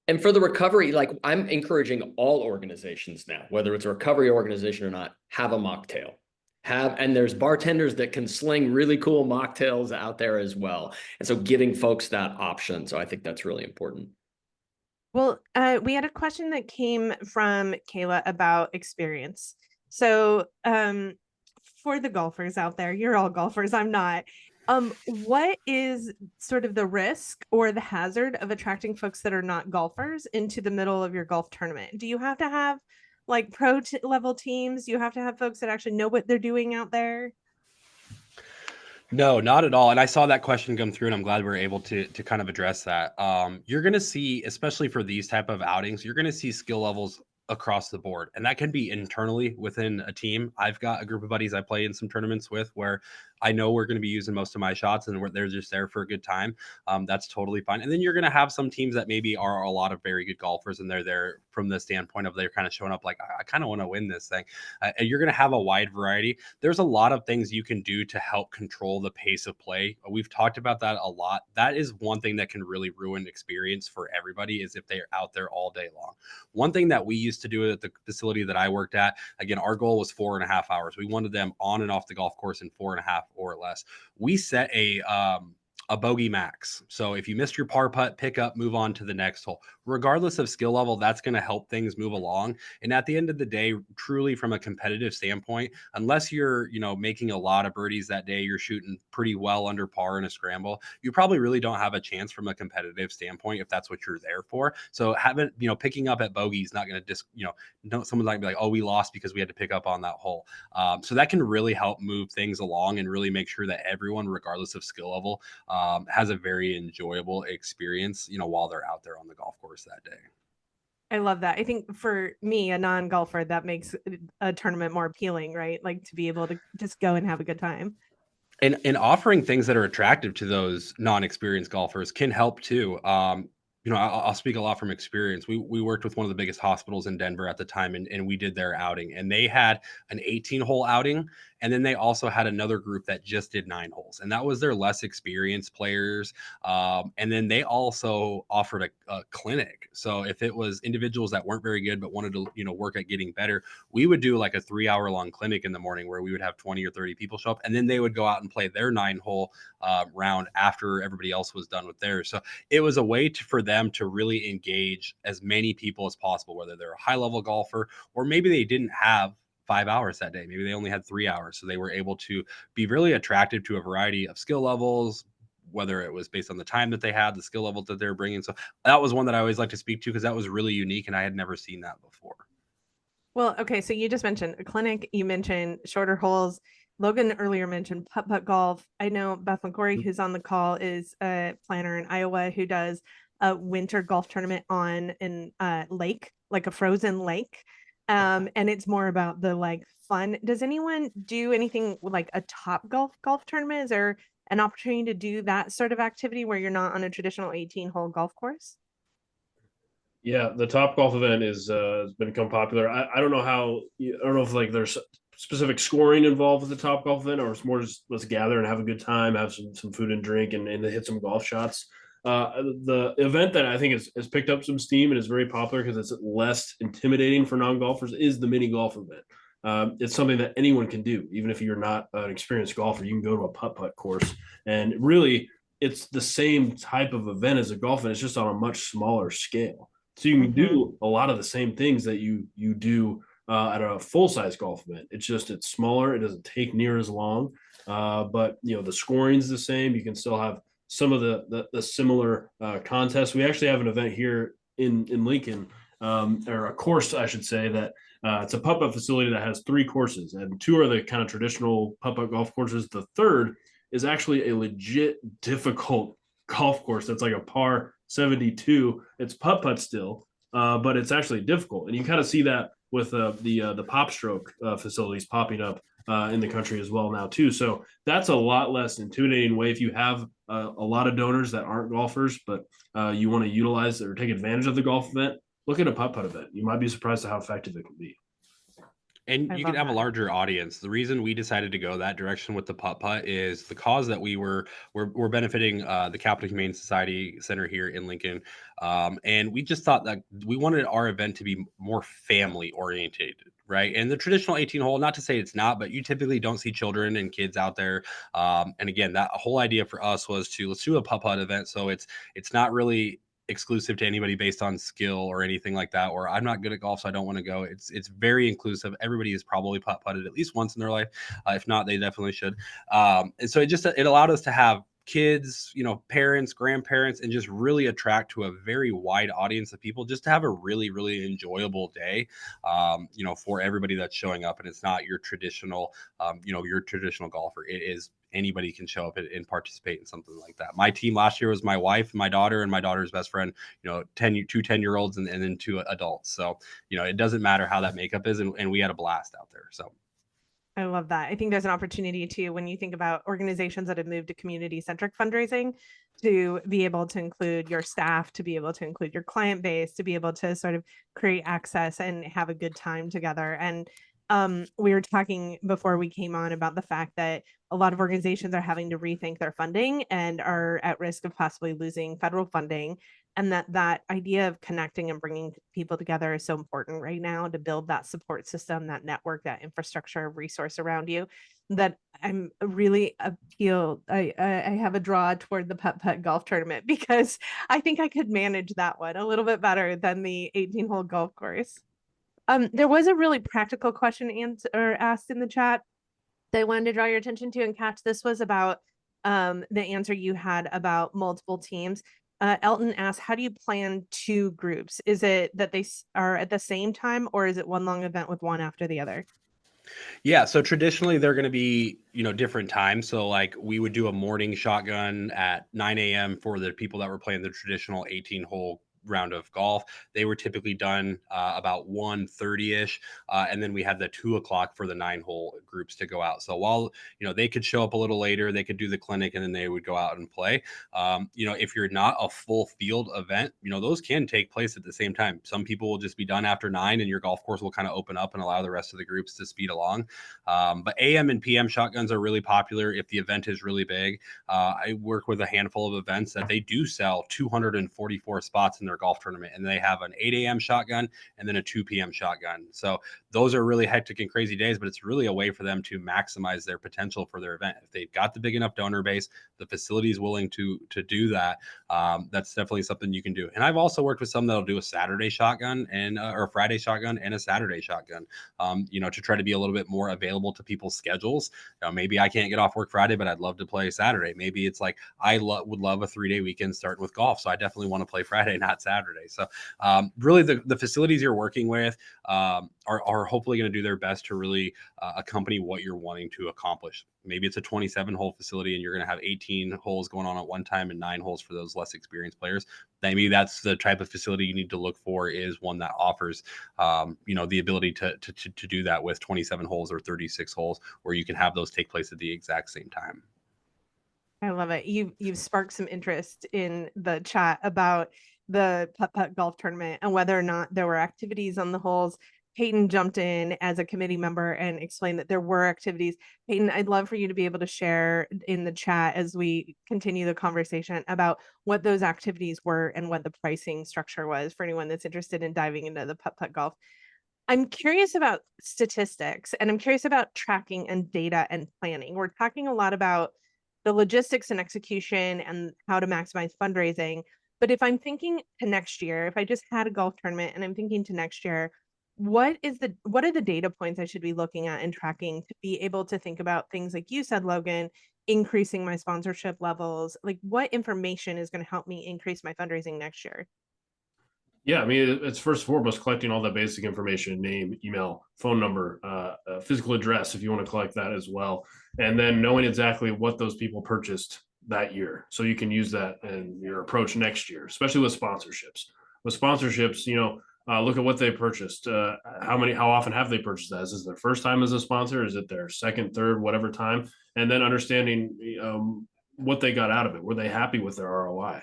And for the recovery, like I'm encouraging all organizations now, whether it's a recovery organization or not, have a mocktail. And there's bartenders that can sling really cool mocktails out there as well. And so giving folks that option. So I think that's really important. Well, we had a question that came from Kayla about experience. So, for the golfers out there, you're all golfers, I'm not. What is sort of the risk or the hazard of attracting folks that are not golfers into the middle of your golf tournament? Do you have to have like level teams? Do you have to have folks that actually know what they're doing out there? No, not at all. And I saw that question come through, and I'm glad we are able to kind of address that. You're going to see, especially for these type of outings, you're going to see skill levels across the board, and that can be internally within a team. I've got a group of buddies I play in some tournaments with where I know we're going to be using most of my shots, and they're just there for a good time. That's totally fine. And then you're going to have some teams that maybe are a lot of very good golfers, and they're there from the standpoint of they're kind of showing up like, I kind of want to win this thing. And you're going to have a wide variety. There's a lot of things you can do to help control the pace of play. We've talked about that a lot. That is one thing that can really ruin experience for everybody, is if they're out there all day long. One thing that we used to do at the facility that I worked at, again, our goal was 4.5 hours. We wanted them on and off the golf course in 4.5 or less. We set a bogey max. So if you missed your par putt, pick up, move on to the next hole. Regardless of skill level, that's going to help things move along. And at the end of the day, truly from a competitive standpoint, unless you're, making a lot of birdies that day, you're shooting pretty well under par in a scramble, you probably really don't have a chance from a competitive standpoint if that's what you're there for. So picking up at bogey is not going to someone's not going to be like, oh, we lost because we had to pick up on that hole. So that can really help move things along and really make sure that everyone, regardless of skill level, has a very enjoyable experience, while they're out there on the golf course that day. I love that. I think for me, a non-golfer, that makes a tournament more appealing, right? Like to be able to just go and have a good time. And offering things that are attractive to those non-experienced golfers can help too. I'll speak a lot from experience. We worked with one of the biggest hospitals in Denver at the time, and we did their outing, and they had an 18-hole outing, and then they also had another group that just did 9 holes, and that was their less experienced players. And then they also offered a clinic. So if it was individuals that weren't very good but wanted to, work at getting better, we would do like a 3-hour long clinic in the morning where we would have 20 or 30 people show up, and then they would go out and play their 9-hole round after everybody else was done with theirs. So it was a way for them to really engage as many people as possible, whether they're a high level golfer or maybe they didn't have 5 hours that day. Maybe they only had 3 hours. So they were able to be really attractive to a variety of skill levels, whether it was based on the time that they had, the skill level that they're bringing. So that was one that I always like to speak to because that was really unique and I had never seen that before. Well, okay, so you just mentioned a clinic, you mentioned shorter holes. Logan earlier mentioned putt-putt golf. I know Beth McCory, who's on the call, is a planner in Iowa who does a winter golf tournament on an lake, like a frozen lake. And it's more about the like fun. Does anyone do anything like a top golf tournament? Is there an opportunity to do that sort of activity where you're not on a traditional 18-hole golf course? Yeah, the Top Golf event is has become popular. I don't know how. I don't know if like there's specific scoring involved with the Top Golf event, or it's more just let's gather and have a good time, have some food and drink, and hit some golf shots. The event that I think has picked up some steam and is very popular because it's less intimidating for non-golfers is the mini golf event. It's something that anyone can do, even if you're not an experienced golfer. You can go to a putt-putt course, and really, it's the same type of event as a golf event. It's just on a much smaller scale. So you can do a lot of the same things that you do at a full size golf event. It's smaller. It doesn't take near as long, but the scoring is the same. You can still have some of the similar contests. We actually have an event here in Lincoln, or a course, I should say, that it's a putt-putt facility that has 3 courses, and 2 are the kind of traditional putt-putt golf courses. The third is actually a legit difficult golf course that's like a par 72. It's putt-putt still, but it's actually difficult, and you kind of see that with the Pop Stroke facilities popping up in the country as well now too. So that's a lot less intimidating way if you have a lot of donors that aren't golfers, but you want to utilize or take advantage of the golf event. Look at a putt-putt event. You might be surprised at how effective it can be. And you can have a larger audience. The reason we decided to go that direction with the putt-putt is the cause that we're benefiting the Capital Humane Society Center here in Lincoln. And we just thought that we wanted our event to be more family oriented, right? And the traditional 18 hole, not to say it's not, but you typically don't see children and kids out there. And again, that whole idea for us was let's do a putt-putt event. So it's not really exclusive to anybody based on skill or anything like that, or I'm not good at golf, so I don't want to go. It's very inclusive. Everybody has probably putt-putted at least once in their life. If not, they definitely should. And so it allowed us to have kids, parents, grandparents, and just really attract to a very wide audience of people just to have a really, really enjoyable day, for everybody that's showing up. And it's not your traditional, your traditional golfer. It is anybody can show up and participate in something like that. My team last year was my wife, my daughter, and my daughter's best friend, 2 10-year-olds and then 2 adults. So, it doesn't matter how that makeup is. And we had a blast out there. So. I love that. I think there's an opportunity too, when you think about organizations that have moved to community-centric fundraising, to be able to include your staff, to be able to include your client base, to be able to sort of create access and have a good time together. And we were talking before we came on about the fact that a lot of organizations are having to rethink their funding and are at risk of possibly losing federal funding. And that idea of connecting and bringing people together is so important right now to build that support system, that network, that infrastructure resource around you, that I'm really appealed. I have a draw toward the putt-putt golf tournament because I think I could manage that one a little bit better than the 18-hole golf course. There was a really practical question asked in the chat that I wanted to draw your attention to and catch. This was about the answer you had about multiple teams. Elton asked, how do you plan 2 groups? Is it that they are at the same time, or is it one long event with one after the other? Yeah, so traditionally they're going to be, different times. So like we would do a morning shotgun at 9 a.m. for the people that were playing the traditional 18-hole round of golf. They were typically done about 1:30ish, and then we had the 2 o'clock for the 9-hole groups to go out. So while they could show up a little later, they could do the clinic, and then they would go out and play. If you're not a full field event, those can take place at the same time. Some people will just be done after 9, and your golf course will kind of open up and allow the rest of the groups to speed along. But AM and PM shotguns are really popular if the event is really big. I work with a handful of events that they do sell 244 spots in their golf tournament, and they have an 8 a.m. shotgun and then a 2 p.m. shotgun. So those are really hectic and crazy days, but it's really a way for them to maximize their potential for their event. If they've got the big enough donor base, the facility is willing to do that. That's definitely something you can do. And I've also worked with some that'll do a Saturday shotgun and or a Friday shotgun and a Saturday shotgun, to try to be a little bit more available to people's schedules. Maybe I can't get off work Friday, but I'd love to play Saturday. Maybe it's like I would love a 3-day weekend starting with golf, so I definitely want to play Friday, not Saturday. So really, the facilities you're working with are hopefully going to do their best to really accompany what you're wanting to accomplish. Maybe it's a 27-hole facility and you're going to have 18 holes going on at one time and 9 holes for those less experienced players. Maybe that's the type of facility you need to look for, is one that offers, the ability to do that with 27 holes or 36 holes, where you can have those take place at the exact same time. I love it. You've sparked some interest in the chat about the putt-putt golf tournament and whether or not there were activities on the holes. Peyton jumped in as a committee member and explained that there were activities. Peyton, I'd love for you to be able to share in the chat as we continue the conversation about what those activities were and what the pricing structure was for anyone that's interested in diving into the putt-putt golf. I'm curious about statistics, and I'm curious about tracking and data and planning. We're talking a lot about the logistics and execution and how to maximize fundraising. But if I'm thinking to next year, if I just had a golf tournament and I'm thinking to next year, what are the data points I should be looking at and tracking to be able to think about things like you said, Logan, increasing my sponsorship levels? Like, what information is going to help me increase my fundraising next year? Yeah, I mean, it's first and foremost collecting all that basic information: name, email, phone number, physical address, if you want to collect that as well. And then knowing exactly what those people purchased that year, so you can use that in your approach next year, especially with sponsorships. With sponsorships, look at what they purchased. How often have they purchased that? Is this their first time as a sponsor? Is it their second, third, whatever time? And then understanding what they got out of it. Were they happy with their ROI?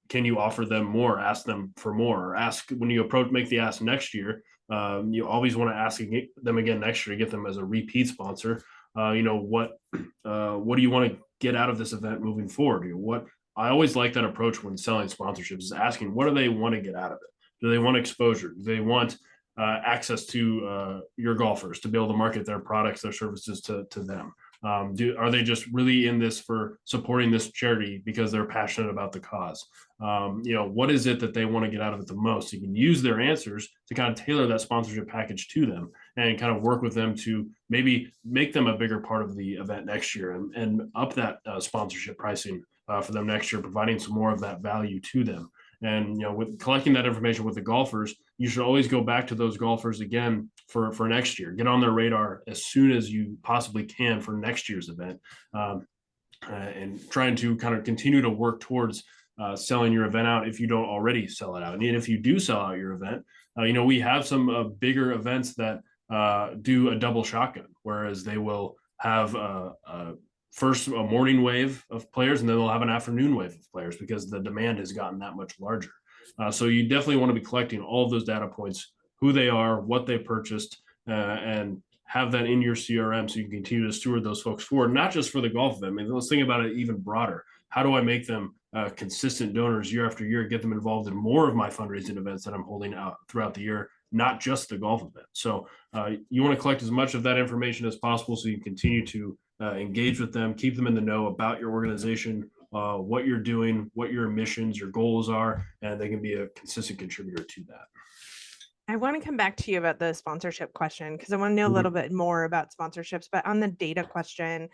Can you offer them more? Ask them for more. Or ask when you make the ask next year. You always want to ask them again next year to get them as a repeat sponsor. What do you want to get out of this event moving forward? What I always like that approach when selling sponsorships is asking, what do they want to get out of it? Do they want exposure? Do they want access to your golfers to be able to market their products, their services to them? Are they just really in this for supporting this charity because they're passionate about the cause? What is it that they want to get out of it the most? You can use their answers to kind of tailor that sponsorship package to them and kind of work with them to maybe make them a bigger part of the event next year and up that sponsorship pricing for them next year, providing some more of that value to them. And with collecting that information with the golfers, you should always go back to those golfers again for next year. Get on their radar as soon as you possibly can for next year's event, and trying to kind of continue to work towards selling your event out if you don't already sell it out. And if you do sell out your event, we have some bigger events that do a double shotgun, whereas they will have first a morning wave of players, and then they'll have an afternoon wave of players because the demand has gotten that much larger. So you definitely want to be collecting all of those data points, who they are, what they purchased, and have that in your CRM so you can continue to steward those folks forward, not just for the golf event. I mean, let's think about it even broader. How do I make them consistent donors year after year, get them involved in more of my fundraising events that I'm holding out throughout the year, not just the golf event? So you want to collect as much of that information as possible so you continue to engage with them, keep them in the know about your organization, what you're doing, what your missions, your goals are, and they can be a consistent contributor to that. I want to come back to you about the sponsorship question because I want to know a little bit more about sponsorships. But on the data question,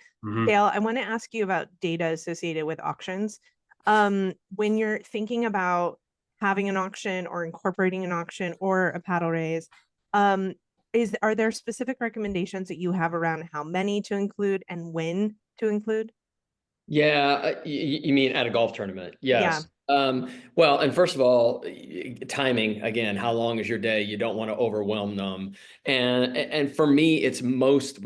Dale, I want to ask you about data associated with auctions. When you're thinking about having an auction or incorporating an auction or a paddle raise, are there specific recommendations that you have around how many to include and when to include? Yeah, you mean at a golf tournament? Yeah. Yes. Well, and first of all, timing again. How long is your day? You don't want to overwhelm them. And for me, it's the most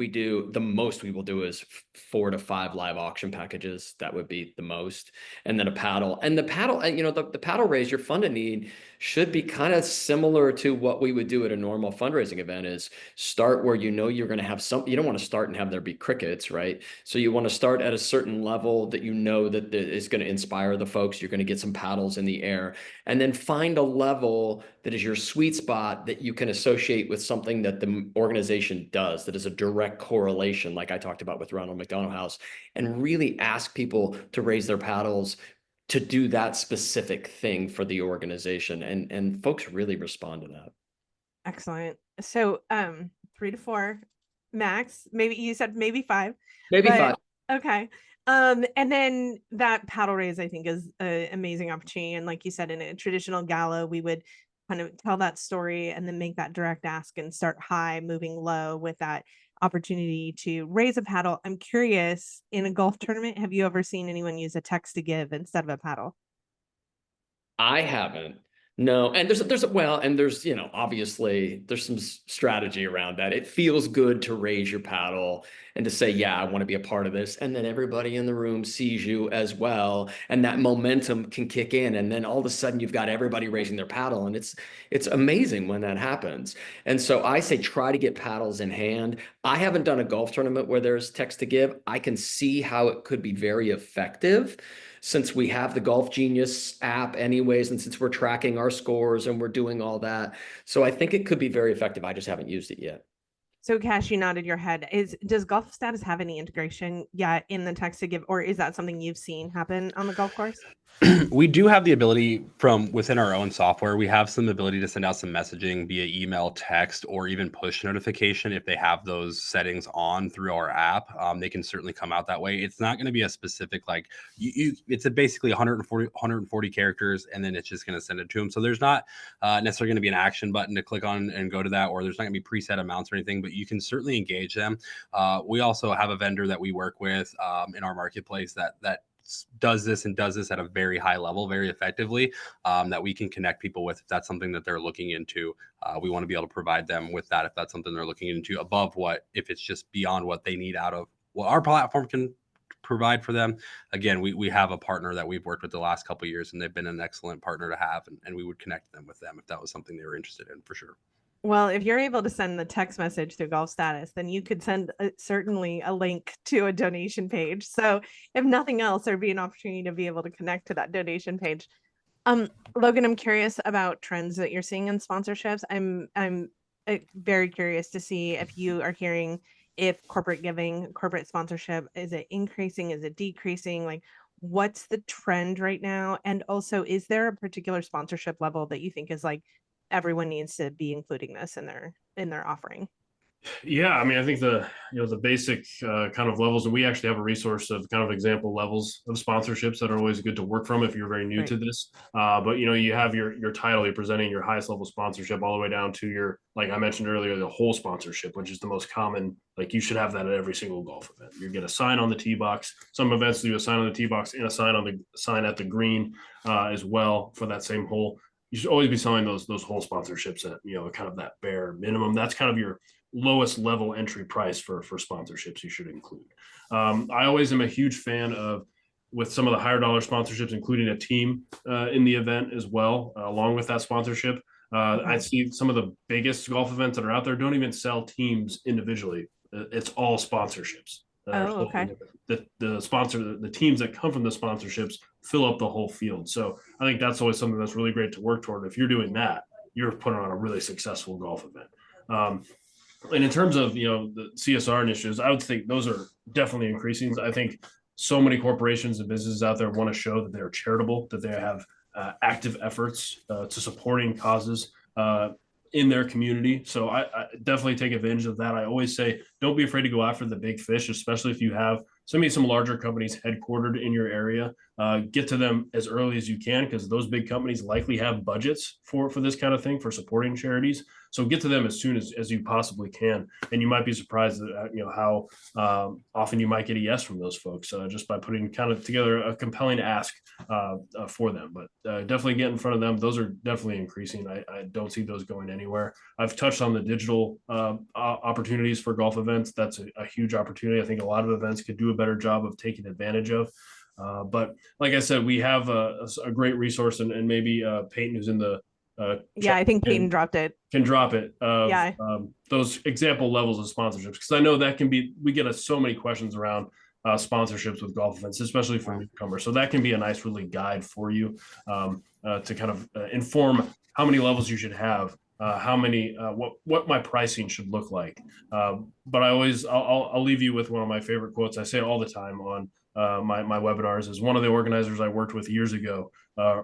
we will do is 4 to 5 live auction packages. That would be the most, and then a paddle. And the paddle, and the paddle raise, your funded need should be kind of similar to what we would do at a normal fundraising event. Is start where you're going to have some. You don't want to start and have there be crickets, right? So you want to start at a certain level that that is going to inspire the folks. You're going to get some paddles in the air, and then find a level that is your sweet spot that you can associate with something that the organization does that is a direct correlation, like I talked about with Ronald McDonald House, and really ask people to raise their paddles to do that specific thing for the organization. And folks really respond to that. Excellent. So 3 to 4 max, maybe you said maybe 5. Maybe but 5. okay. And then that paddle raise I think is an amazing opportunity. And like you said, in a traditional gala, we would kind of tell that story and then make that direct ask and start high, moving low with that opportunity to raise a paddle. I'm curious, in a golf tournament, have you ever seen anyone use a text to give instead of a paddle? I haven't. No, and there's obviously there's some strategy around that. It feels good to raise your paddle and to say, yeah, I want to be a part of this. And then everybody in the room sees you as well. And that momentum can kick in. And then all of a sudden you've got everybody raising their paddle. And it's amazing when that happens. And so I say try to get paddles in hand. I haven't done a golf tournament where there's text to give. I can see how it could be very effective, since we have the Golf Genius app anyways, and since we're tracking our scores and we're doing all that. So I think it could be very effective. I just haven't used it yet. So Cash, you nodded your head. Does GolfStatus have any integration yet in the text to give, or is that something you've seen happen on the golf course? We do have the ability from within our own software. We have some ability to send out some messaging via email, text, or even push notification. If they have those settings on through our app, they can certainly come out that way. It's not going to be a specific, like it's basically 140 characters, and then it's just going to send it to them. So there's not necessarily going to be an action button to click on and go to that, or there's not going to be preset amounts or anything, but you can certainly engage them. We also have a vendor that we work with in our marketplace that does this at a very high level, very effectively, that we can connect people with if that's something that they're looking into. We want to be able to provide them with that if that's something they're looking into, above if it's just beyond what they need out of what our platform can provide for them. Again, we have a partner that we've worked with the last couple of years, and they've been an excellent partner to have, and we would connect them with them if that was something they were interested in, for sure. Well, if you're able to send the text message through GolfStatus, then you could send certainly a link to a donation page. So if nothing else, there'd be an opportunity to be able to connect to that donation page. Logan, I'm curious about trends that you're seeing in sponsorships. I'm very curious to see if you are hearing if corporate giving, corporate sponsorship, is it increasing? Is it decreasing? Like, what's the trend right now? And also, is there a particular sponsorship level that you think is like everyone needs to be including this in their offering? Yeah, I mean, I think the basic kind of levels, and we actually have a resource of kind of example levels of sponsorships that are always good to work from if you're very new to this. But you have your title, you're presenting your highest level sponsorship all the way down to your, like I mentioned earlier, the whole sponsorship, which is the most common. Like you should have that at every single golf event. You get a sign on the tee box. Some events do a sign on the tee box and a sign at the green as well for that same hole. You should always be selling those whole sponsorships at kind of that bare minimum. That's kind of your lowest level entry price for sponsorships you should include. I always am a huge fan of, with some of the higher dollar sponsorships, including a team in the event as well, along with that sponsorship. I see some of the biggest golf events that are out there don't even sell teams individually. It's all sponsorships. Okay. The teams that come from the sponsorships fill up the whole field. So I think that's always something that's really great to work toward. If you're doing that, you're putting on a really successful golf event. And in terms of the CSR initiatives, I would think those are definitely increasing. I think so many corporations and businesses out there want to show that they're charitable, that they have active efforts to supporting causes in their community. So I definitely take advantage of that. I always say, don't be afraid to go after the big fish, especially if you have some larger companies headquartered in your area. get to them as early as you can, because those big companies likely have budgets for this kind of thing, for supporting charities. So get to them as soon as you possibly can, and you might be surprised at how often you might get a yes from those folks, just by putting kind of together a compelling ask for them. But definitely get in front of them. Those are definitely increasing. I don't see those going anywhere. I've touched on the digital opportunities for golf events. That's a huge opportunity. I think a lot of events could do a better job of taking advantage of. But like I said, we have a great resource, and maybe Peyton, who's in the yeah, I think Peyton dropped it. Can drop it. Yeah. Those example levels of sponsorships, because I know that can be, we get so many questions around sponsorships with golf events, especially for newcomers. So that can be a nice really guide for you to kind of inform how many levels you should have, how many, what my pricing should look like. But I'll leave you with one of my favorite quotes. I say it all the time on my webinars. Is one of the organizers I worked with years ago.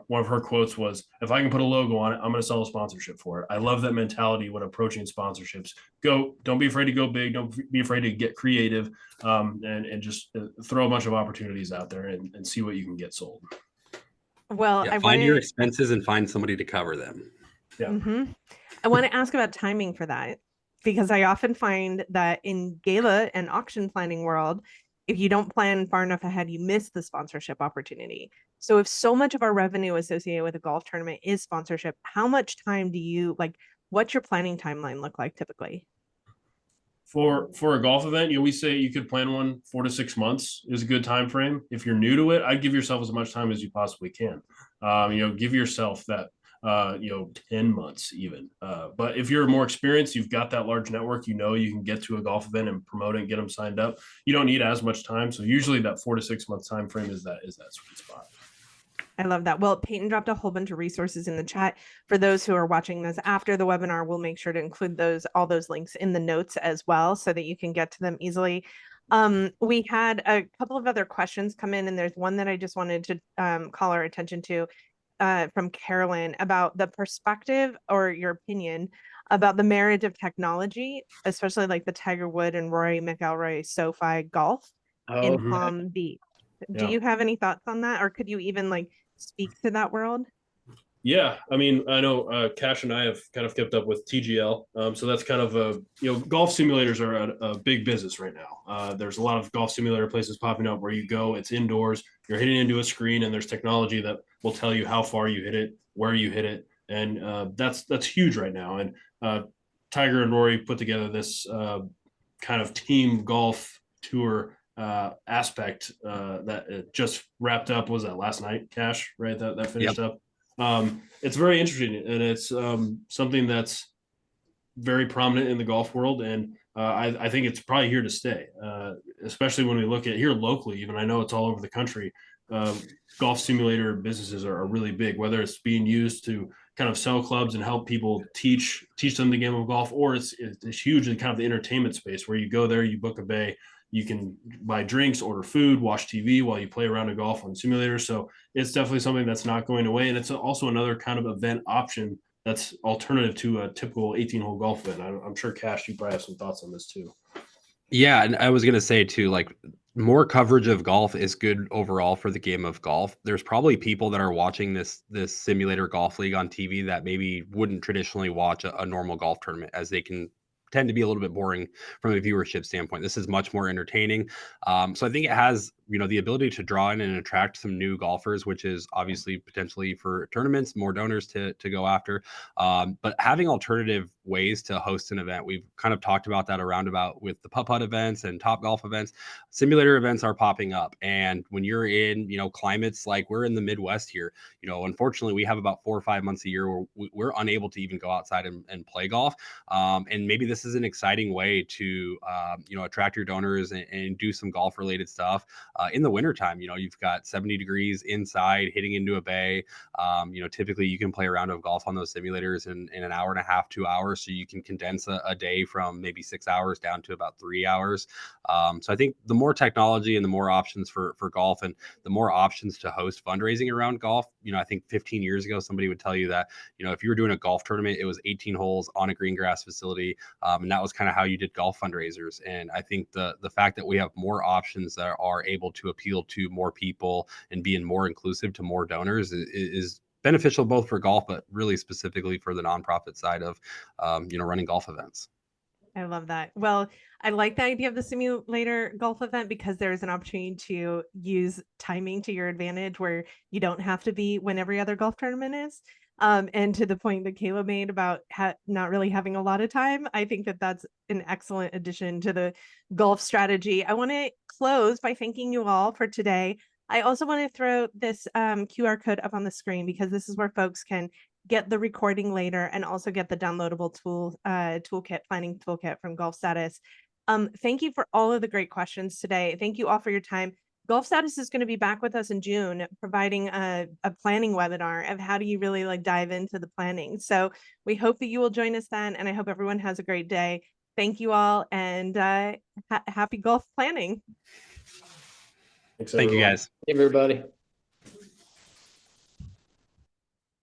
One of her quotes was, "If I can put a logo on it, I'm going to sell a sponsorship for it." I love that mentality when approaching sponsorships. Don't be afraid to go big. Don't be afraid to get creative, and just throw a bunch of opportunities out there and see what you can get sold. Well, yeah, find your expenses and find somebody to cover them. Yeah. Mm-hmm. I want to ask about timing for that, because I often find that in gala and auction planning world, if you don't plan far enough ahead, you miss the sponsorship opportunity. So if so much of our revenue associated with a golf tournament is sponsorship, how much time do you what's your planning timeline look like typically? For a golf event, we say you could plan one 4 to 6 months is a good time frame. If you're new to it, I'd give yourself as much time as you possibly can. Give yourself that 10 months even. But if you're more experienced, you've got that large network, you can get to a golf event and promote it and get them signed up. You don't need as much time. So usually that 4 to 6 month time frame is that sweet spot. I love that. Well, Peyton dropped a whole bunch of resources in the chat. For those who are watching this after the webinar, we'll make sure to include all those links in the notes as well, so that you can get to them easily. We had a couple of other questions come in, and there's one that I just wanted to call our attention to from Carolyn about the perspective or your opinion about the marriage of technology, especially like the Tiger Woods and Rory McIlroy SoFi golf in Palm Beach. Do you have any thoughts on that, or could you even speak to that world? Yeah, I mean, I know Cash and I have kind of kept up with TGL, so that's kind of golf simulators are a big business right now. There's a lot of golf simulator places popping up where you go, it's indoors, you're hitting into a screen, and there's technology that will tell you how far you hit it, where you hit it, and that's huge right now. And Tiger and Rory put together this kind of team golf tour aspect that just wrapped up. Was that last night, Cash? Right, that finished up. It's very interesting, and it's something that's very prominent in the golf world, and I think it's probably here to stay, especially when we look at here locally. Even I know it's all over the country. Golf simulator businesses are really big, whether it's being used to kind of sell clubs and help people teach them the game of golf, or it's huge in kind of the entertainment space where you go there, you book a bay, you can buy drinks, order food, watch TV while you play around a golf on simulators. So it's definitely something that's not going away. And it's also another kind of event option that's alternative to a typical 18-hole golf event. I'm sure, Cash, you probably have some thoughts on this too. Yeah, and I was going to say too, more coverage of golf is good overall for the game of golf. There's probably people that are watching this simulator golf league on TV that maybe wouldn't traditionally watch a normal golf tournament, as they can tend to be a little bit boring from a viewership standpoint. This is much more entertaining. So I think it has, the ability to draw in and attract some new golfers, which is obviously potentially for tournaments, more donors to go after. But having alternative ways to host an event, we've kind of talked about that about with the putt-putt events and Top Golf events. Simulator events are popping up. And when you're in, climates like we're in the Midwest here, unfortunately we have about 4 or 5 months a year where we're unable to even go outside and play golf. And maybe this is an exciting way to, attract your donors and do some golf related stuff. In the wintertime, you've got 70 degrees inside hitting into a bay. Typically you can play a round of golf on those simulators in an hour and a half, 2 hours. So you can condense a day from maybe 6 hours down to about 3 hours. So I think the more technology and the more options for golf, and the more options to host fundraising around golf, I think 15 years ago, somebody would tell you that, if you were doing a golf tournament, it was 18 holes on a green grass facility. And that was kind of how you did golf fundraisers. And I think the fact that we have more options that are able to appeal to more people and being more inclusive to more donors is beneficial both for golf, but really specifically for the nonprofit side of, running golf events. I love that. Well, I like the idea of the simulator golf event because there is an opportunity to use timing to your advantage where you don't have to be when every other golf tournament is. And to the point that Kayla made about not really having a lot of time, I think that that's an excellent addition to the golf strategy. I want to close by thanking you all for today. I also want to throw this QR code up on the screen because this is where folks can get the recording later and also get the downloadable planning toolkit from GolfStatus. Thank you for all of the great questions today. Thank you all for your time. GolfStatus is going to be back with us in June, providing a planning webinar of how do you really like dive into the planning. So we hope that you will join us then, and I hope everyone has a great day. Thank you all, and happy golf planning. Thanks, Thank you, everyone. guys. Hey, everybody.